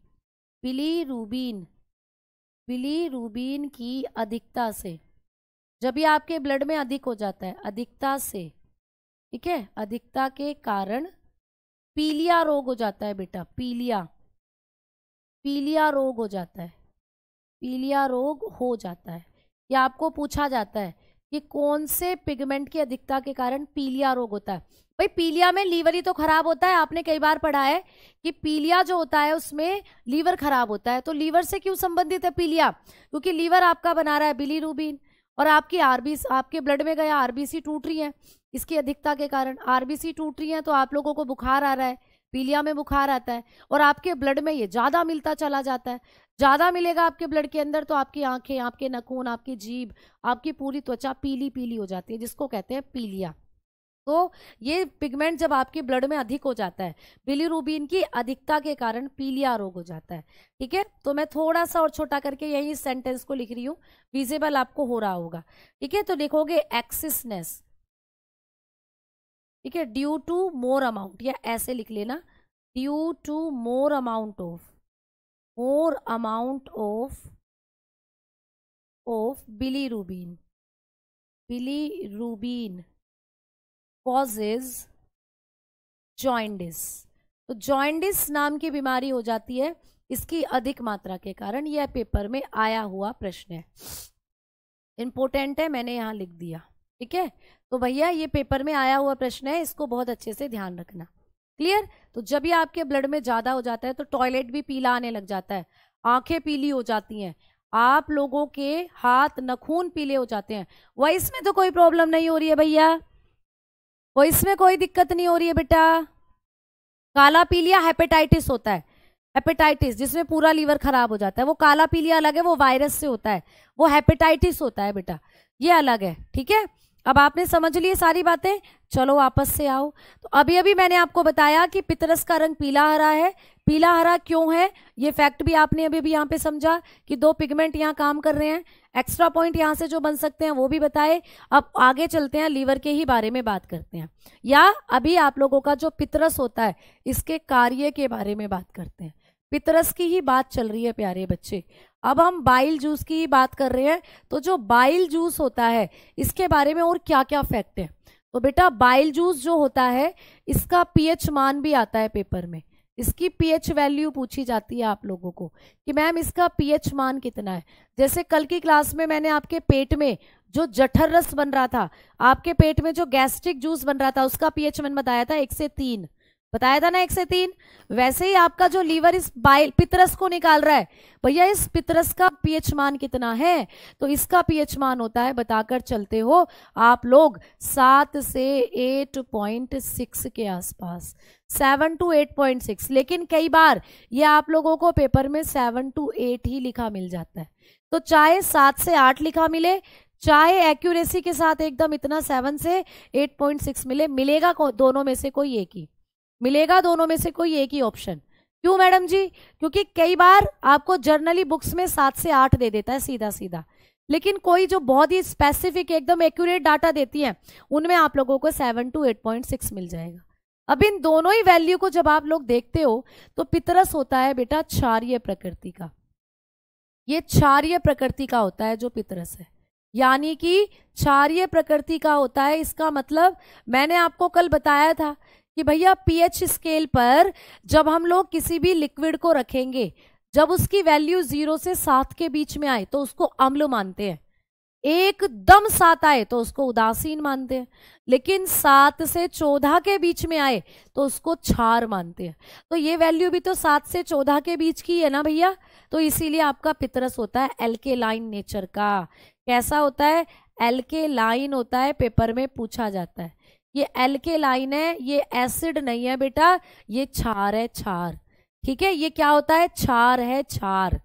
बिलीरुबिन, बिलीरुबिन की अधिकता से, जब ये आपके ब्लड में अधिक हो जाता है, अधिकता से, ठीक है, अधिकता के कारण पीलिया रोग हो जाता है बेटा, पीलिया, पीलिया रोग हो जाता है, पीलिया रोग हो जाता है। या आपको पूछा जाता है कि कौन से पिगमेंट की अधिकता के कारण पीलिया रोग होता है। भाई पीलिया में लीवर ही तो खराब होता है, आपने कई बार पढ़ा है कि पीलिया जो होता है उसमें लीवर खराब होता है। तो लीवर से क्यों संबंधित है पीलिया? क्योंकि लीवर आपका बना रहा है बिलीरुबिन, और आपकी आरबीसी, आपके ब्लड में गया आरबीसी टूट रही है इसकी अधिकता के कारण। आरबीसी टूट रही है तो आप लोगों को बुखार आ रहा है, पीलिया में बुखार आता है, और आपके ब्लड में ये ज्यादा मिलता चला जाता है। ज्यादा मिलेगा आपके ब्लड के अंदर तो आपकी आंखें, आपके नाखून, आपकी जीभ, आपकी पूरी त्वचा पीली पीली हो जाती है, जिसको कहते हैं पीलिया। तो ये पिगमेंट जब आपके ब्लड में अधिक हो जाता है, बिलीरुबिन की अधिकता के कारण पीलिया रोग हो जाता है। ठीक है, तो मैं थोड़ा सा और छोटा करके यही सेंटेंस को लिख रही हूँ, विजिबल आपको हो रहा होगा। ठीक है, तो लिखोगे एक्सिसनेस, ठीक है, ड्यू टू मोर अमाउंट, या ऐसे लिख लेना, due to more amount of bilirubin causes jaundice. तो जॉइंडिस नाम की बीमारी हो जाती है इसकी अधिक मात्रा के कारण। यह पेपर में आया हुआ प्रश्न है, इंपॉर्टेंट है, मैंने यहां लिख दिया। ठीक है, तो भैया ये पेपर में आया हुआ प्रश्न है, इसको बहुत अच्छे से ध्यान रखना। क्लियर? तो जब भी आपके ब्लड में ज्यादा हो जाता है तो टॉयलेट भी पीला आने लग जाता है, आंखें पीली हो जाती हैं, आप लोगों के हाथ नखून पीले हो जाते हैं। वह इसमें तो कोई प्रॉब्लम नहीं हो रही है भैया, वो इसमें कोई दिक्कत नहीं हो रही है बेटा। काला पीलिया हेपेटाइटिस होता है, हेपेटाइटिस जिसमें पूरा लीवर खराब हो जाता है, वो काला पीलिया अलग है, वो वायरस से होता है, वो हेपेटाइटिस होता है बेटा, ये अलग है। ठीक है, अब आपने समझ लिए सारी बातें, चलो वापस से आओ। तो अभी अभी मैंने आपको बताया कि पितरस का रंग पीला हरा है। पीला हरा क्यों है, ये फैक्ट भी आपने अभी भी यहाँ पे समझा कि दो पिगमेंट यहाँ काम कर रहे हैं। एक्स्ट्रा पॉइंट यहाँ से जो बन सकते हैं वो भी बताए। अब आगे चलते हैं, लीवर के ही बारे में बात करते हैं, या अभी आप लोगों का जो पितरस होता है इसके कार्य के बारे में बात करते हैं। पितरस की ही बात चल रही है प्यारे बच्चे, अब हम बाइल जूस की ही बात कर रहे हैं। तो जो बाइल जूस होता है इसके बारे में और क्या क्या फैक्ट है। तो बेटा बाइल जूस जो होता है इसका पीएच मान भी आता है पेपर में, इसकी पीएच वैल्यू पूछी जाती है आप लोगों को कि मैम इसका पीएच मान कितना है। जैसे कल की क्लास में मैंने आपके पेट में जो जठर रस बन रहा था, आपके पेट में जो गैस्ट्रिक जूस बन रहा था, उसका पीएच मान बताया था 1 से 3, बताया था ना 1 से 3। वैसे ही आपका जो लीवर इस बाइल पितरस को निकाल रहा है, भैया इस पितरस का पीएच मान कितना है, तो इसका पीएच मान होता है, बताकर चलते हो आप लोग, 7 से 8.6 के आसपास, 7 to 8.6। लेकिन कई बार ये आप लोगों को पेपर में 7 to 8 ही लिखा मिल जाता है। तो चाहे 7 से 8 लिखा मिले, चाहे एक्यूरेसी के साथ एकदम इतना 7 से 8.6 मिले, मिलेगा दोनों में से कोई एक ही, मिलेगा दोनों में से कोई एक ही ऑप्शन। क्यों मैडम जी? क्योंकि कई बार आपको जर्नली बुक्स में 7 से 8 दे देता है सीधा सीधा, लेकिन कोई जो बहुत ही स्पेसिफिक एकदम एक्यूरेट डाटा देती है उनमें आप लोगों को 7 to 8.6 मिल जाएगा। अब इन दोनों ही वैल्यू को जब आप लोग देखते हो तो पितरस होता है बेटा क्षारीय प्रकृति का, ये क्षारीय प्रकृति का होता है जो पितरस है, यानी कि क्षारीय प्रकृति का होता है। इसका मतलब मैंने आपको कल बताया था कि भैया पीएच स्केल पर जब हम लोग किसी भी लिक्विड को रखेंगे, जब उसकी वैल्यू 0 से 7 के बीच में आए तो उसको अम्ल मानते हैं, एकदम 7 आए तो उसको उदासीन मानते हैं, लेकिन 7 से 14 के बीच में आए तो उसको क्षार मानते हैं। तो ये वैल्यू भी तो 7 से 14 के बीच की है ना भैया, तो इसीलिए आपका पितरस होता है एल्केलाइन नेचर का। कैसा होता है? एल्केलाइन होता है, पेपर में पूछा जाता है। ये एल्केलाइन है, ये एसिड नहीं है बेटा, ये क्षार है, क्षार। ठीक है, ये क्या होता है? क्षार है, क्षार।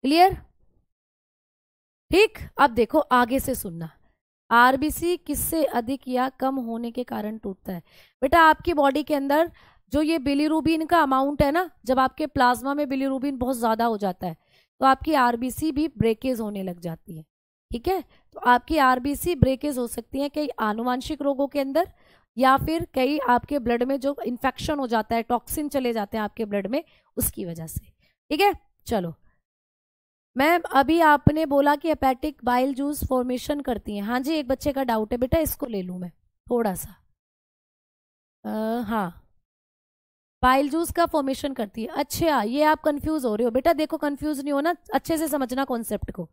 क्लियर? ठीक, अब देखो आगे से सुनना। आरबीसी किससे अधिक या कम होने के कारण टूटता है? बेटा आपकी बॉडी के अंदर जो ये बिलीरुबिन का अमाउंट है ना, जब आपके प्लाज्मा में बिलीरुबिन बहुत ज्यादा हो जाता है तो आपकी आरबीसी भी ब्रेकेज होने लग जाती है। ठीक है, तो आपकी आरबीसी ब्रेकेज हो सकती है कई आनुवांशिक रोगों के अंदर, या फिर कई आपके ब्लड में जो इन्फेक्शन हो जाता है, टॉक्सिन चले जाते हैं आपके ब्लड में, उसकी वजह से। ठीक है, चलो मैम अभी आपने बोला कि हेपेटिक बाइल जूस फॉर्मेशन करती है। हाँ जी, एक बच्चे का डाउट है बेटा, इसको ले लूँ मैं थोड़ा सा। हाँ, बाइल जूस का फॉर्मेशन करती है। अच्छा, ये आप कंफ्यूज हो रहे हो बेटा, देखो कंफ्यूज नहीं होना, अच्छे से समझना कॉन्सेप्ट को।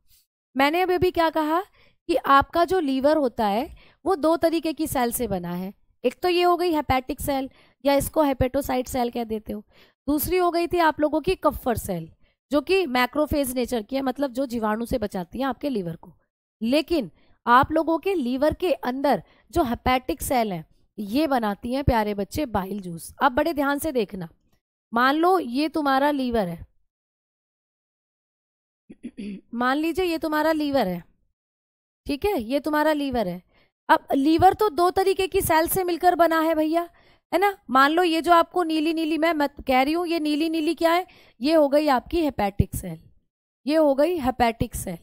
मैंने अभी क्या कहा कि आपका जो लीवर होता है वो दो तरीके की सेल से बना है। एक तो ये हो गई हेपेटिक सेल, या इसको हेपेटोसाइट सेल कह देते हो। दूसरी हो गई थी आप लोगों की कप्फर सेल, जो कि मैक्रोफेज नेचर की है, मतलब जो जीवाणु से बचाती है आपके लीवर को। लेकिन आप लोगों के लीवर के अंदर जो हेपेटिक सेल है ये बनाती हैं प्यारे बच्चे बाइल जूस। अब बड़े ध्यान से देखना, मान लो ये तुम्हारा लीवर है, मान लीजिए ये तुम्हारा लीवर है, ठीक है, ये तुम्हारा लीवर है। अब लीवर तो दो तरीके की सेल से मिलकर बना है भैया, है ना। मान लो ये जो आपको नीली नीली मैं कह रही हूँ, ये नीली नीली क्या है, ये हो गई आपकी हेपेटिक सेल, ये हो गई हेपेटिक सेल,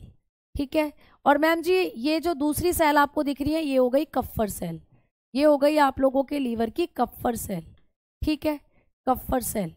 ठीक है। और मैम जी ये जो दूसरी सेल आपको दिख रही है ये हो गई कप्फर सेल, ये हो गई आप लोगों के लीवर की कप्फर सेल, ठीक है, कप्फर सेल।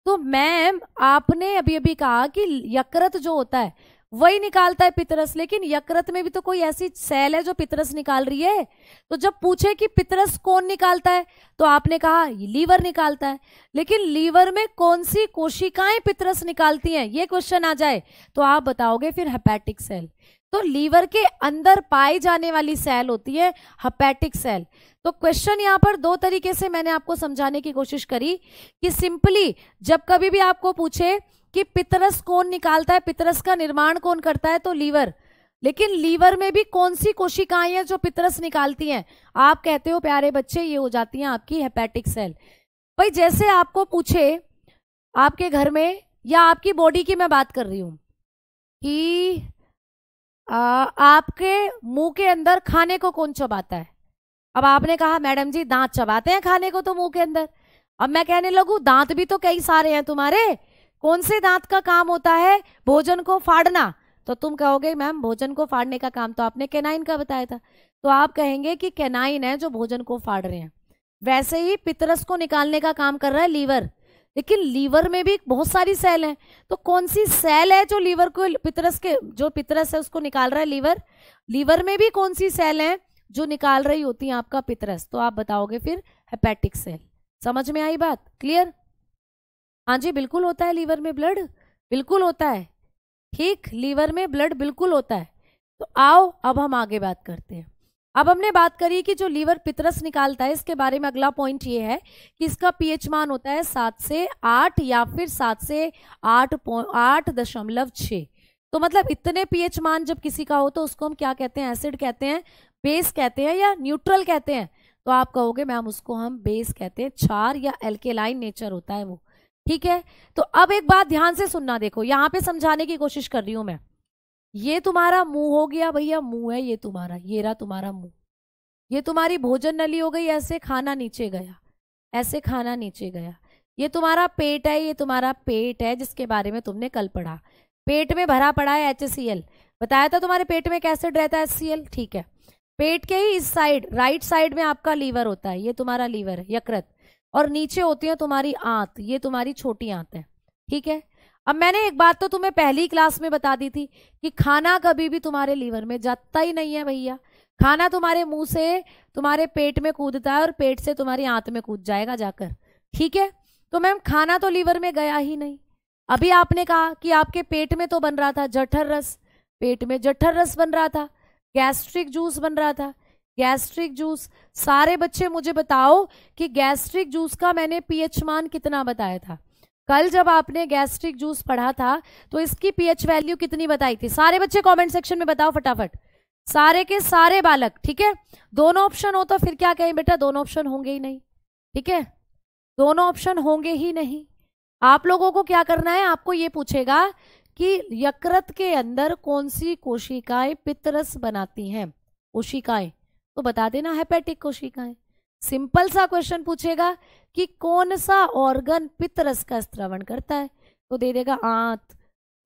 तो मैम आपने अभी अभी कहा कि यकृत जो होता है वही निकालता है पितरस, लेकिन यकृत में भी तो कोई ऐसी सेल है जो पितरस निकाल रही है। तो जब पूछे कि पितरस कौन निकालता है तो आपने कहा लीवर निकालता है, लेकिन लीवर में कौन सी कोशिकाएं पितरस निकालती हैं, ये क्वेश्चन आ जाए तो आप बताओगे फिर हेपेटिक सेल। तो लीवर के अंदर पाई जाने वाली सेल होती है हेपेटिक सेल। तो क्वेश्चन यहाँ पर दो तरीके से मैंने आपको समझाने की कोशिश करी कि सिंपली जब कभी भी आपको पूछे कि पितरस कौन निकालता है, पितरस का निर्माण कौन करता है, तो लीवर, लेकिन लीवर में भी कौन सी कोशिकाएं हैं जो पितरस निकालती हैं, आप कहते हो प्यारे बच्चे ये हो जाती हैं आपकी हेपेटिक सेल। भाई जैसे आपको पूछे आपके घर में या आपकी बॉडी की मैं बात कर रही हूं कि आपके मुंह के अंदर खाने को कौन चबाता है, अब आपने कहा मैडम जी दांत चबाते हैं खाने को तो मुंह के अंदर। अब मैं कहने लगू दांत भी तो कई सारे हैं तुम्हारे, कौन से दांत का काम होता है भोजन को फाड़ना, तो तुम कहोगे मैम भोजन को फाड़ने का काम तो आपने कैनाइन का बताया था, तो आप कहेंगे कि कैनाइन है जो भोजन को फाड़ रहे हैं। वैसे ही पितरस को निकालने का काम कर रहा है लीवर, लेकिन लीवर में भी बहुत सारी सेल हैं, तो कौन सी सेल है जो लीवर को पितरस के, जो पितरस है उसको निकाल रहा है लीवर, लीवर में भी कौन सी सेल है जो निकाल रही होती है आपका पितरस, तो आप बताओगे फिर हेपेटिक सेल। समझ में आई बात, क्लियर। हाँ जी बिल्कुल होता है लीवर में ब्लड, बिल्कुल होता है, ठीक, लीवर में ब्लड बिल्कुल होता है। तो आओ अब हम आगे बात करते हैं। अब हमने बात करी कि जो लीवर पितरस निकालता है इसके बारे में अगला पॉइंट ये है कि इसका पीएच मान होता है 7 से 8 या फिर 7 से 8.6। तो मतलब इतने पीएच मान जब किसी का हो तो उसको हम क्या कहते हैं, एसिड कहते हैं, बेस कहते हैं या न्यूट्रल कहते हैं, तो आप कहोगे मैम उसको हम बेस कहते हैं, क्षार या एल्केलाइन नेचर होता है वो, ठीक है। तो अब एक बात ध्यान से सुनना, देखो यहाँ पे समझाने की कोशिश कर रही हूं मैं। ये तुम्हारा मुंह हो गया भैया, मुंह है ये तुम्हारा, ये रहा तुम्हारा मुंह, ये तुम्हारी भोजन नली हो गई, ऐसे खाना नीचे गया, ऐसे खाना नीचे गया। ये तुम्हारा पेट है, ये तुम्हारा पेट है जिसके बारे में तुमने कल पढ़ा, पेट में भरा पड़ा है HCl, बताया था तुम्हारे पेट में एक एसिड रहता है HCl, ठीक है। पेट के ही इस साइड राइट साइड में आपका लीवर होता है, ये तुम्हारा लीवर है यकृत, और नीचे होती है तुम्हारी आंत, ये तुम्हारी छोटी आंत है, ठीक है। अब मैंने एक बात तो तुम्हें पहली क्लास में बता दी थी कि खाना कभी भी तुम्हारे लीवर में जाता ही नहीं है भैया, खाना तुम्हारे मुंह से तुम्हारे पेट में कूदता है और पेट से तुम्हारी आंत में कूद जाएगा जाकर, ठीक है। तो मैम खाना तो लीवर में गया ही नहीं। अभी आपने कहा कि आपके पेट में तो बन रहा था जठर रस, पेट में जठर रस बन रहा था, गैस्ट्रिक जूस बन रहा था, गैस्ट्रिक जूस। सारे बच्चे मुझे बताओ कि गैस्ट्रिक जूस का मैंने पीएच मान कितना बताया था कल जब आपने गैस्ट्रिक जूस पढ़ा था, तो इसकी पीएच वैल्यू कितनी बताई थी? सारे बच्चे कमेंट सेक्शन में बताओ फटाफट, सारे के सारे बालक, ठीक है। दोनों ऑप्शन हो तो फिर क्या कहें बेटा, दोनों ऑप्शन होंगे ही नहीं, ठीक है, दोनों ऑप्शन होंगे ही नहीं। आप लोगों को क्या करना है, आपको ये पूछेगा कि यकृत के अंदर कौन सी कोशिकाएं पित्तरस बनाती हैं, कोशिकाएं, तो बता देना हेपेटिक कोशिकाएं। सिंपल सा क्वेश्चन पूछेगा कि कौन सा ऑर्गन पित्तरस का स्त्रवण करता है, तो दे देगा आंत,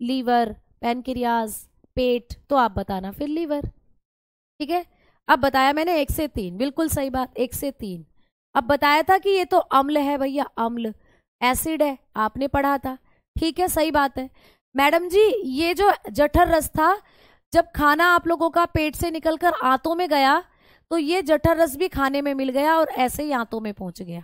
लीवर, पैनक्रियाज, पेट, तो आप बताना फिर लीवर, ठीक है। अब बताया मैंने 1 से 3, बिल्कुल सही बात, 1 से 3। अब बताया था कि ये तो अम्ल है भैया, अम्ल, एसिड है, आपने पढ़ा था, ठीक है, सही बात है। मैडम जी ये जो जठर रस था, जब खाना आप लोगों का पेट से निकलकर आंतों में गया तो ये जठर रस भी खाने में मिल गया और ऐसे ही आंतों में पहुंच गया,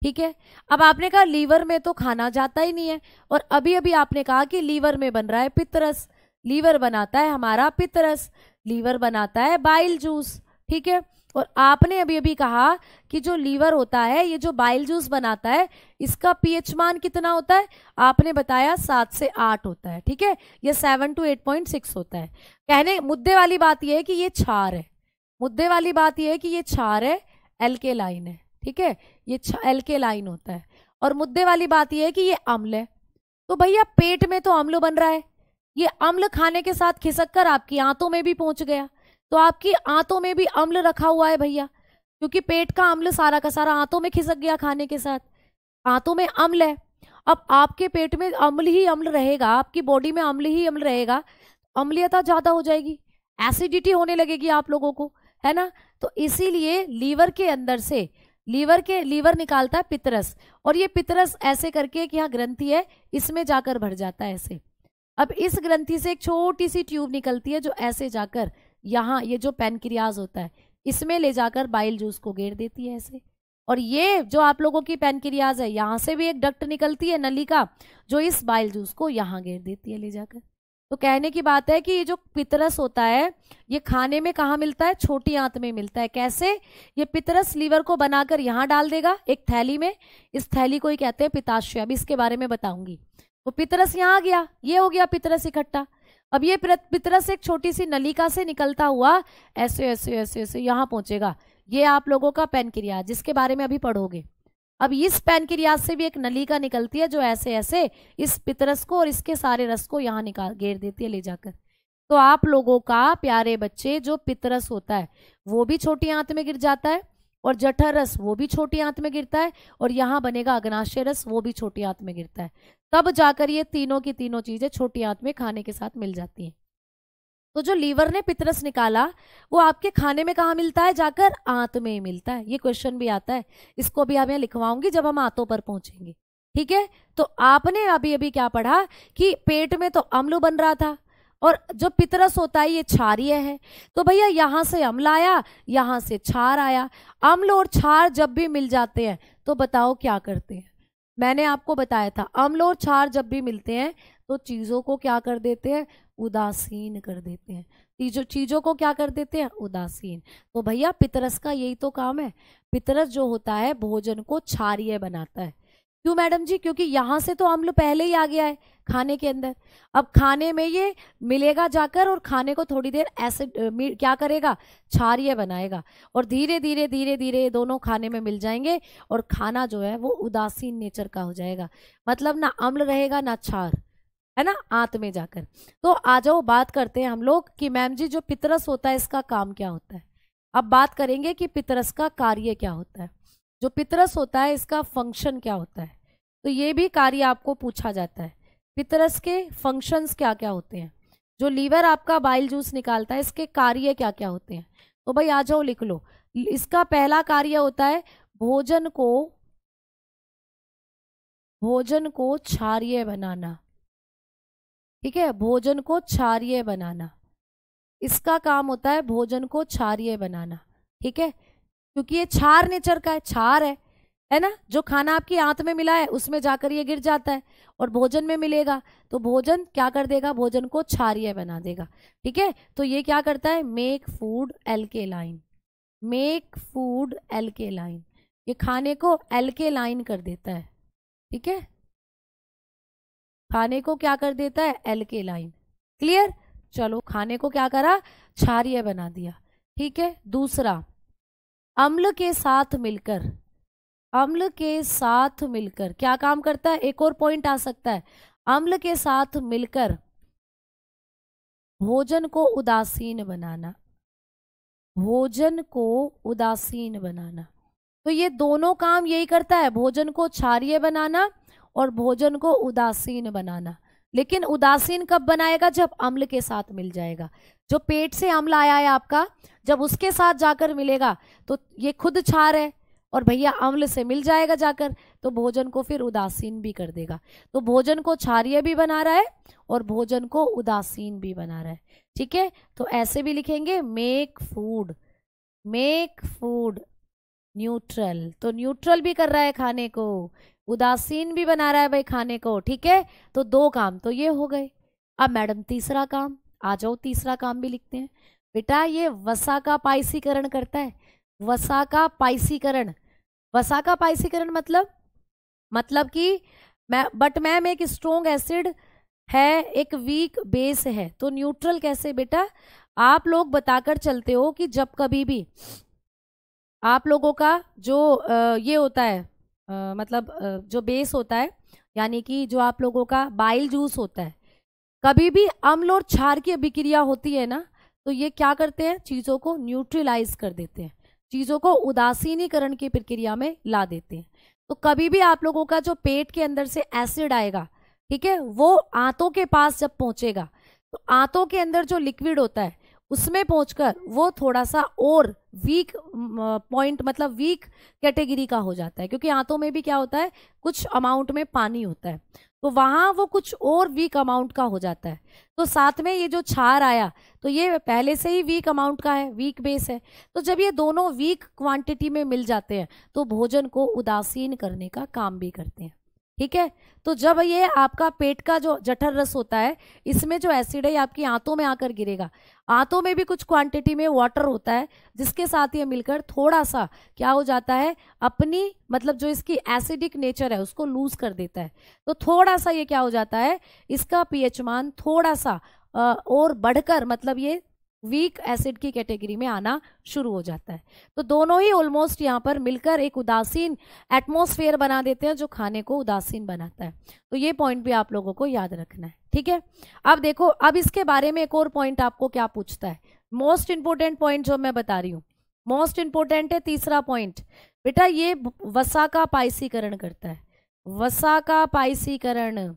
ठीक है। अब आपने कहा लीवर में तो खाना जाता ही नहीं है, और अभी अभी आपने कहा कि लीवर में बन रहा है पित्तरस, लीवर बनाता है हमारा पित्तरस, लीवर बनाता है बाइल जूस, ठीक है। और आपने अभी अभी कहा कि जो लीवर होता है, ये जो बाइल जूस बनाता है, इसका पीएच मान कितना होता है? आपने बताया 7 से 8 होता है, ठीक है। ये 7 to 8.6 होता है। कहने मुद्दे वाली बात ये है कि ये क्षार है, मुद्दे वाली बात ये है कि ये क्षार है, एल्केलाइन है, ठीक है, ये एल्केलाइन होता है। और मुद्दे वाली बात ये है कि ये अम्ल है। तो भैया पेट में तो अम्ल बन रहा है, ये अम्ल खाने के साथ खिसक कर आपकी आंतों में भी पहुंच गया, तो आपकी आंतों में भी अम्ल रखा हुआ है भैया, क्योंकि पेट का अम्ल सारा का सारा आंतों में खिसक गया खाने के साथ, आंतों में अम्ल है। अब आपके पेट में अम्ल ही अम्ल रहेगा, आपकी बॉडी में अम्ल ही अम्ल रहेगा, अम्लीयता ज्यादा हो जाएगी, एसिडिटी होने लगेगी आप लोगों को, है ना। तो इसीलिए लीवर के अंदर से लीवर निकालता है पितरस, और ये पितरस ऐसे करके कि यहाँ ग्रंथि है, इसमें जाकर भर जाता है ऐसे। अब इस ग्रंथि से एक छोटी सी ट्यूब निकलती है जो ऐसे जाकर यहाँ, ये जो पैनक्रियाज होता है, इसमें ले जाकर बाइल जूस को घेर देती है ऐसे। और ये जो आप लोगों की पैनक्रियाज है, यहाँ से भी एक डक्ट निकलती है नलिका, जो इस बाइल जूस को यहाँ घेर देती है ले जाकर। तो कहने की बात है कि ये जो पितरस होता है, ये खाने में कहाँ मिलता है? छोटी आंत में मिलता है। कैसे? ये पितरस लीवर को बनाकर यहाँ डाल देगा एक थैली में, इस थैली को ही कहते हैं पित्ताशय, अभी इसके बारे में बताऊंगी। तो पितरस यहाँ आ गया, ये हो गया पितरस इकट्ठा। अब ये पितरस एक छोटी सी नलिका से निकलता हुआ ऐसे ऐसे ऐसे ऐसे यहाँ पहुंचेगा, ये आप लोगों का पैनक्रियाज, जिसके बारे में अभी पढ़ोगे। अब इस पैनक्रियाज से भी एक नलिका निकलती है जो ऐसे ऐसे इस पितरस को और इसके सारे रस को यहाँ निकाल घेर देती है ले जाकर। तो आप लोगों का प्यारे बच्चे जो पितरस होता है वो भी छोटी आंत में गिर जाता है, और जठर रस वो भी छोटी आंत में गिरता है, और यहाँ बनेगा अग्नाशय रस, वो भी छोटी आंत में गिरता है। तब जाकर ये तीनों की तीनों चीजें छोटी आंत में खाने के साथ मिल जाती हैं। तो जो लीवर ने पितरस निकाला वो आपके खाने में कहाँ मिलता है? जाकर आंत में मिलता है। ये क्वेश्चन भी आता है, इसको भी मैं लिखवाऊंगी जब हम आंतों पर पहुंचेंगे, ठीक है। तो आपने अभी अभी क्या पढ़ा कि पेट में तो अम्ल बन रहा था, और जो पितरस होता है ये क्षारीय है। तो भैया यहाँ से अम्ल आया, यहाँ से क्षार आया। अम्ल और क्षार जब भी मिल जाते हैं तो बताओ क्या करते हैं? मैंने आपको बताया था, अम्ल और क्षार जब भी मिलते हैं तो चीजों को क्या कर देते हैं? उदासीन कर देते हैं। चीजों को क्या कर देते हैं? उदासीन। तो भैया पितरस का यही तो काम है। पितरस जो होता है भोजन को क्षारीय बनाता है। क्यों मैडम जी? क्योंकि यहाँ से तो अम्ल पहले ही आ गया है खाने के अंदर, अब खाने में ये मिलेगा जाकर और खाने को थोड़ी देर एसिड क्या करेगा? क्षारीय बनाएगा, और धीरे धीरे धीरे धीरे ये दोनों खाने में मिल जाएंगे और खाना जो है वो उदासीन नेचर का हो जाएगा, मतलब ना अम्ल रहेगा ना क्षार, है ना, आंत में जाकर। तो आ जाओ बात करते हैं हम लोग कि मैम जी जो पितरस होता है इसका काम क्या होता है। अब बात करेंगे कि पितरस का कार्य क्या होता है। जो पितरस होता है इसका फंक्शन क्या होता है, तो ये भी कार्य आपको पूछा जाता है। पितरस के फंक्शंस क्या क्या होते हैं? जो लीवर आपका बाइल जूस निकालता है इसके कार्य क्या क्या होते हैं? तो भाई आ जाओ लिख लो। इसका पहला कार्य होता है भोजन को क्षारीय बनाना, ठीक है, भोजन को क्षारीय बनाना, इसका काम होता है भोजन को क्षारीय बनाना, ठीक है, क्योंकि ये क्षार नेचर का है, क्षार है ना। जो खाना आपकी आंत में मिला है उसमें जाकर ये गिर जाता है और भोजन में मिलेगा, तो भोजन क्या कर देगा? भोजन को क्षारीय बना देगा, ठीक है। तो ये क्या करता है? Make food alkaline, make food alkaline, ये खाने को एल्केलाइन कर देता है, ठीक है, खाने को क्या कर देता है? एल्केलाइन। क्लियर? चलो खाने को क्या करा? क्षारीय बना दिया, ठीक है। दूसरा, अम्ल के साथ मिलकर, अम्ल के साथ मिलकर क्या काम करता है? एक और पॉइंट आ सकता है, अम्ल के साथ मिलकर भोजन को उदासीन बनाना, भोजन को उदासीन बनाना। तो ये दोनों काम यही करता है, भोजन को क्षारीय बनाना और भोजन को उदासीन बनाना। लेकिन उदासीन कब बनाएगा? जब अम्ल के साथ मिल जाएगा। जो पेट से अम्ल आया है आपका, जब उसके साथ जाकर मिलेगा तो ये खुद क्षार है और भैया अम्ल से मिल जाएगा जाकर, तो भोजन को फिर उदासीन भी कर देगा। तो भोजन को क्षारीय भी बना रहा है और भोजन को उदासीन भी बना रहा है, ठीक है। तो ऐसे भी लिखेंगे, मेक फूड न्यूट्रल, तो न्यूट्रल भी कर रहा है खाने को, उदासीन भी बना रहा है भाई खाने को, ठीक है। तो दो काम तो ये हो गए। अब मैडम तीसरा काम, आ जाओ तीसरा काम भी लिखते हैं। बेटा ये वसा का पाइसीकरण करता है, वसा का पाइसीकरण। वसा का पाइसीकरण मतलब कि मैम एक स्ट्रोंग एसिड है, एक वीक बेस है, तो न्यूट्रल कैसे बेटा? आप लोग बताकर चलते हो कि जब कभी भी आप लोगों का जो ये होता है जो बेस होता है, यानी कि जो आप लोगों का बाइल जूस होता है, कभी भी अम्ल और क्षार की अभिक्रिया होती है ना, तो ये क्या करते हैं? चीज़ों को न्यूट्रलाइज कर देते हैं, चीज़ों को उदासीनीकरण की प्रक्रिया में ला देते हैं। तो कभी भी आप लोगों का जो पेट के अंदर से एसिड आएगा, ठीक है, वो आंतों के पास जब पहुंचेगा तो आंतों के अंदर जो लिक्विड होता है उसमें पहुंचकर वो थोड़ा सा और वीक पॉइंट वीक कैटेगरी का हो जाता है, क्योंकि आंतों में भी क्या होता है, कुछ अमाउंट में पानी होता है, तो वहां वो कुछ और वीक अमाउंट का हो जाता है। तो साथ में ये जो क्षार आया तो ये पहले से ही वीक अमाउंट का है, वीक बेस है, तो जब ये दोनों वीक क्वांटिटी में मिल जाते हैं तो भोजन को उदासीन करने का काम भी करते हैं। ठीक है, तो जब ये आपका पेट का जो जठर रस होता है, इसमें जो एसिड है आपकी आंतों में आकर गिरेगा, आंतों में भी कुछ क्वांटिटी में वाटर होता है, जिसके साथ ये मिलकर थोड़ा सा क्या हो जाता है, अपनी जो इसकी एसिडिक नेचर है उसको लूज कर देता है। तो थोड़ा सा ये क्या हो जाता है, इसका पीएच मान थोड़ा सा और बढ़कर ये वीक एसिड की कैटेगरी में आना शुरू हो जाता है। तो दोनों ही ऑलमोस्ट यहाँ पर मिलकर एक उदासीन एटमॉस्फेयर बना देते हैं जो खाने को उदासीन बनाता है। तो ये पॉइंट भी आप लोगों को याद रखना है। ठीक है, अब देखो, अब इसके बारे में एक और पॉइंट आपको क्या पूछता है, मोस्ट इंपोर्टेंट पॉइंट जो मैं बता रही हूँ, मोस्ट इंपोर्टेंट है तीसरा पॉइंट। बेटा ये वसा का पाइसीकरण करता है, वसा का पाइसीकरण।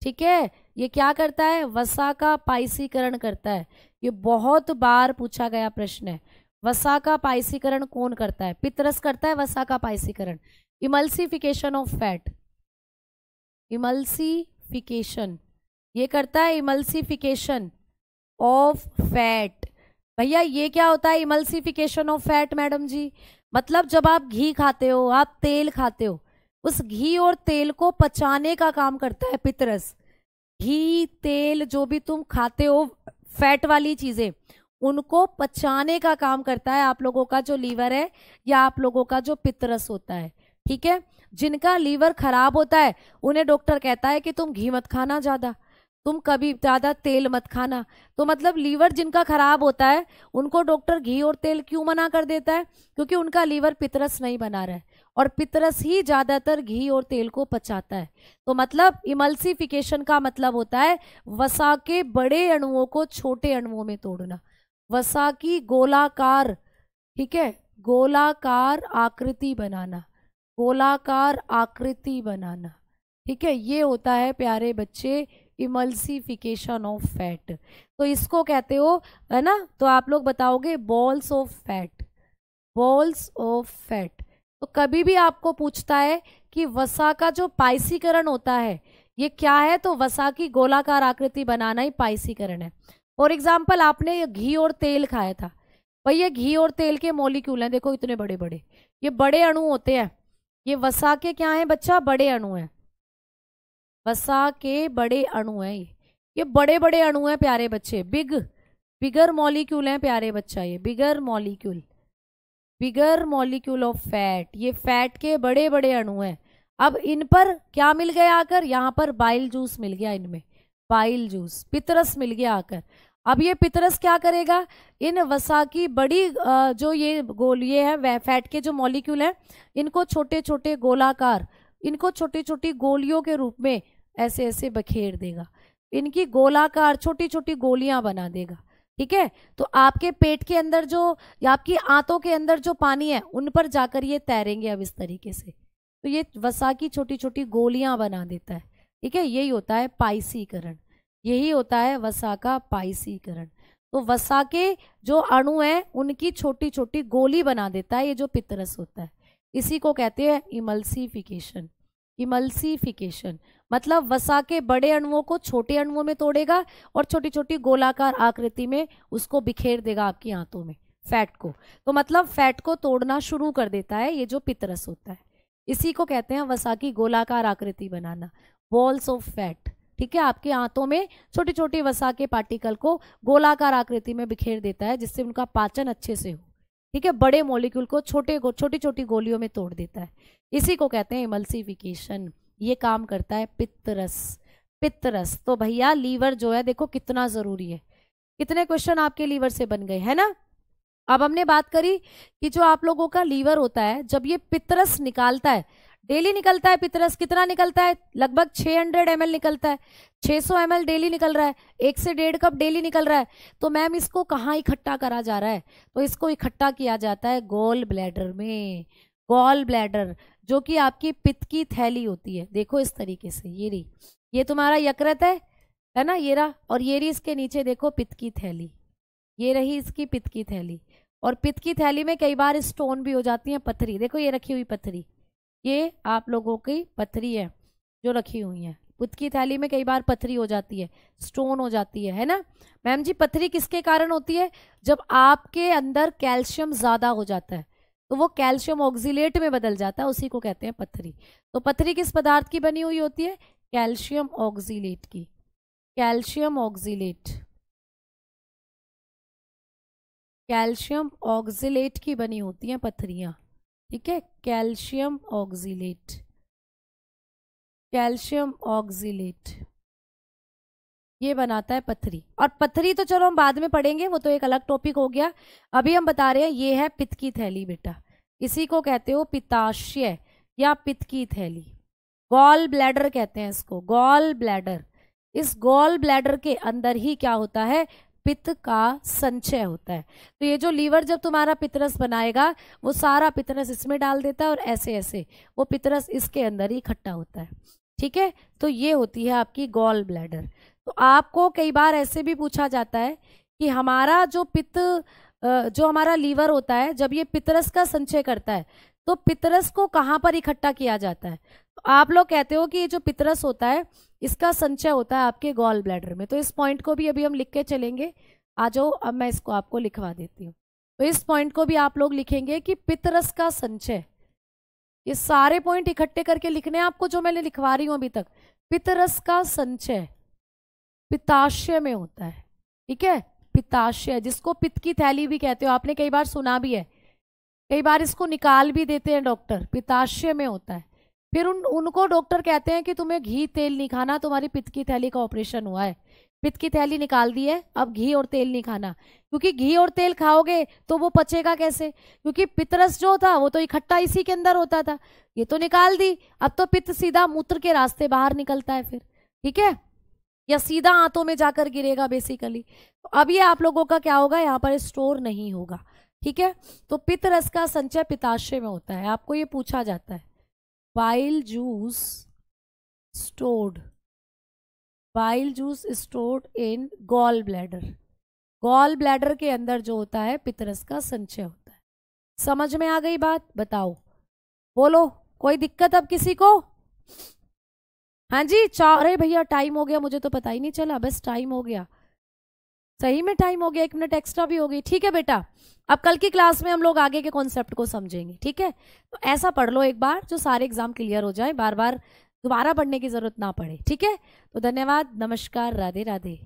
ठीक है, ये क्या करता है, वसा का पाइसीकरण करता है। ये बहुत बार पूछा गया प्रश्न है, वसा का पाइसीकरण कौन करता है? पितरस करता है वसा का पाइसीकरण। इमल्सिफिकेशन ऑफ फैट, इमल्सिफिकेशन, ये करता है इमल्सिफिकेशन ऑफ फैट। भैया ये क्या होता है इमल्सिफिकेशन ऑफ फैट मैडम जी? जब आप घी खाते हो, आप तेल खाते हो, उस घी और तेल को पचाने का काम करता है पितरस। घी तेल जो भी तुम खाते हो, फैट वाली चीजें, उनको पचाने का काम करता है आप लोगों का जो लीवर है या आप लोगों का जो पितरस होता है। ठीक है, जिनका लीवर खराब होता है उन्हें डॉक्टर कहता है कि तुम घी मत खाना ज्यादा, तुम कभी ज्यादा तेल मत खाना। तो लीवर जिनका खराब होता है उनको डॉक्टर घी और तेल क्यों मना कर देता है? क्योंकि उनका लीवर पितरस नहीं बना रहा है, और पितरस ही ज्यादातर घी और तेल को पचाता है। तो इमल्सिफिकेशन का होता है वसा के बड़े अणुओं को छोटे अणुओं में तोड़ना, वसा की गोलाकार, ठीक है, गोलाकार आकृति बनाना, गोलाकार आकृति बनाना। ठीक है, ये होता है प्यारे बच्चे इमल्सिफिकेशन ऑफ फैट। तो इसको कहते हो, है ना, तो आप लोग बताओगे balls of fat, balls of fat. तो कभी भी आपको पूछता है कि वसा का जो पाइसीकरण होता है ये क्या है, तो वसा की गोलाकार आकृति बनाना ही पाइसीकरण है। फॉर एग्जाम्पल आपने ये घी और तेल खाया था, भाई ये घी और तेल के मॉलिक्यूल हैं, देखो इतने बड़े बड़े, ये बड़े अणु होते हैं, ये वसा के क्या है बच्चा, बड़े अणु हैं, वसा के बड़े अणु हैं, ये बड़े बड़े अणु हैं प्यारे बच्चे, बिगर मॉलिक्यूल हैं प्यारे बच्चा, ये बिगर मॉलिक्यूल ऑफ फैट, ये फैट के बड़े बड़े अणु हैं। अब इन पर क्या मिल गया आकर, यहाँ पर बाइल जूस मिल गया, इनमें बाइल जूस, पितरस मिल गया आकर। अब ये पितरस क्या करेगा, इन वसा की बड़ी जो ये है फैट के जो मॉलिक्यूल हैं, इनको छोटे छोटे गोलाकार, इनको छोटी छोटी गोलियों के रूप में ऐसे ऐसे बखेर देगा, इनकी गोलाकार छोटी छोटी गोलियां बना देगा। ठीक है, तो आपके पेट के अंदर जो या आपकी आंतों के अंदर जो पानी है उन पर जाकर ये तैरेंगे अब इस तरीके से, तो ये वसा की छोटी छोटी गोलियां बना देता है। ठीक है, यही होता है पाइसीकरण, यही होता है वसा का पाइसीकरण। तो वसा के जो अणु हैं उनकी छोटी छोटी गोली बना देता है ये जो पितरस होता है, इसी को कहते हैं इमल्सिफिकेशन। इमल्सिफिकेशन वसा के बड़े अणुओं को छोटे अणुओं में तोड़ेगा और छोटी छोटी गोलाकार आकृति में उसको बिखेर देगा आपकी आंतों में, फैट को। तो फैट को तोड़ना शुरू कर देता है ये जो पितरस होता है, इसी को कहते हैं वसा की गोलाकार आकृति बनाना, बॉल्स ऑफ फैट। ठीक है, आपके आंतों में छोटी छोटी वसा के पार्टिकल को गोलाकार आकृति में बिखेर देता है, जिससे उनका पाचन अच्छे से हो। ठीक है, बड़े मॉलिक्यूल को छोटी छोटी गोलियों में तोड़ देता है। इसी को कहते हैं इमल्सिफिकेशन। ये काम करता है पित्तरस। पित्तरस तो भैया लीवर जो है देखो कितना जरूरी है। कितने क्वेश्चन आपके लीवर से बन गए, है ना। अब हमने बात करी कि जो आप लोगों का लीवर होता है, जब ये पित्तरस निकालता है, डेली निकलता है पित्तरस, कितना निकलता है, लगभग 600 ml निकलता है। 600 ml डेली निकल रहा है, 1 से 1.5 कप डेली निकल रहा है। तो मैम इसको कहाँ इकट्ठा करा जा रहा है, तो इसको इकट्ठा किया जाता है गॉल ब्लैडर में। गॉल ब्लैडर जो कि आपकी पित्त की थैली होती है, देखो इस तरीके से, ये रही, ये तुम्हारा यकृत है ना, ये रहा, और ये रही इसके नीचे देखो पित्त की थैली, ये रही इसकी पित्त की थैली। और पित्त की थैली में कई बार स्टोन भी हो जाती है, पथरी, देखो ये रखी हुई पथरी, ये आप लोगों की पथरी है जो रखी हुई है। पित्त की थैली में कई बार पथरी हो जाती है, स्टोन हो जाती है ना। मैम जी पथरी किसके कारण होती है, जब आपके अंदर कैल्शियम ज्यादा हो जाता है तो वो कैल्शियम ऑक्सीलेट में बदल जाता है, उसी को कहते हैं पथरी। तो पथरी किस पदार्थ की बनी हुई होती है, कैल्शियम ऑक्सीलेट की। कैल्शियम ऑक्सीलेट, कैल्शियम ऑक्सीलेट की बनी होती हैं पथरियां। ठीक है, कैल्शियम ऑक्सीलेट, कैल्शियम ऑक्सीलेट ये बनाता है पथरी। और पथरी तो चलो हम बाद में पढ़ेंगे, वो तो एक अलग टॉपिक हो गया। अभी हम बता रहे हैं ये है पित्त की थैली बेटा, इसी को कहते हो पित्ताशय या पित्त की थैली। गॉल ब्लैडर कहते हैं इसको, गॉल ब्लैडर। इस गॉल ब्लैडर के अंदर ही क्या होता है, पित्त का संचय होता है। तो ये जो लीवर जब तुम्हारा पित्तरस बनाएगा, वो सारा पित्तरस इसमें डाल देता है और ऐसे ऐसे वो पित्तरस इसके अंदर ही इकट्ठा होता है। ठीक है, तो ये होती है आपकी गॉल ब्लैडर। तो आपको कई बार ऐसे भी पूछा जाता है कि हमारा जो पित्त, जो हमारा लीवर होता है, जब ये पित्तरस का संचय करता है तो पित्तरस को कहाँ पर इकट्ठा किया जाता है, तो आप लोग कहते हो कि ये जो पित्तरस होता है इसका संचय होता है आपके गॉल ब्लैडर में। तो इस पॉइंट को भी अभी हम लिख के चलेंगे, आ जाओ, अब मैं इसको आपको लिखवा देती हूँ। तो इस पॉइंट को भी आप लोग लिखेंगे कि पित्तरस का संचय, ये सारे पॉइंट इकट्ठे करके लिखने हैं आपको जो मैंने लिखवा रही हूँ अभी तक। पित्तरस का संचय पित्ताशय में होता है। ठीक है, पित्ताशय, जिसको पित्त की थैली भी कहते हो, आपने कई बार सुना भी है, कई बार इसको निकाल भी देते हैं डॉक्टर, पित्ताशय में होता है। फिर उनको डॉक्टर कहते हैं कि तुम्हें घी तेल नहीं खाना, तुम्हारी पित्त की थैली का ऑपरेशन हुआ है, पित्त की थैली निकाल दी है, अब घी और तेल नहीं खाना, क्योंकि घी और तेल खाओगे तो वो पचेगा कैसे, क्योंकि पित्तरस जो था वो तो इकट्ठा इसी के अंदर होता था, ये तो निकाल दी, अब तो पित्त सीधा मूत्र के रास्ते बाहर निकलता है फिर। ठीक है, या सीधा आंतों में जाकर गिरेगा बेसिकली। तो अब ये आप लोगों का क्या होगा, यहाँ पर स्टोर नहीं होगा। ठीक है, तो पित्त रस का संचय पित्ताशय में होता है। आपको ये पूछा जाता है, bile juice stored, bile juice stored in gall bladder. Gall bladder के अंदर जो होता है पित्त रस का संचय होता है। समझ में आ गई बात, बताओ, बोलो, कोई दिक्कत अब किसी को? हाँ जी, अरे भैया टाइम हो गया, मुझे तो पता ही नहीं चला, बस टाइम हो गया, सही में टाइम हो गया, 1 मिनट एक्स्ट्रा भी हो गई। ठीक है बेटा, अब कल की क्लास में हम लोग आगे के कॉन्सेप्ट को समझेंगे। ठीक है, तो ऐसा पढ़ लो एक बार जो सारे एग्जाम क्लियर हो जाए, बार बार दोबारा पढ़ने की जरूरत ना पड़े। ठीक है, तो धन्यवाद, नमस्कार, राधे राधे।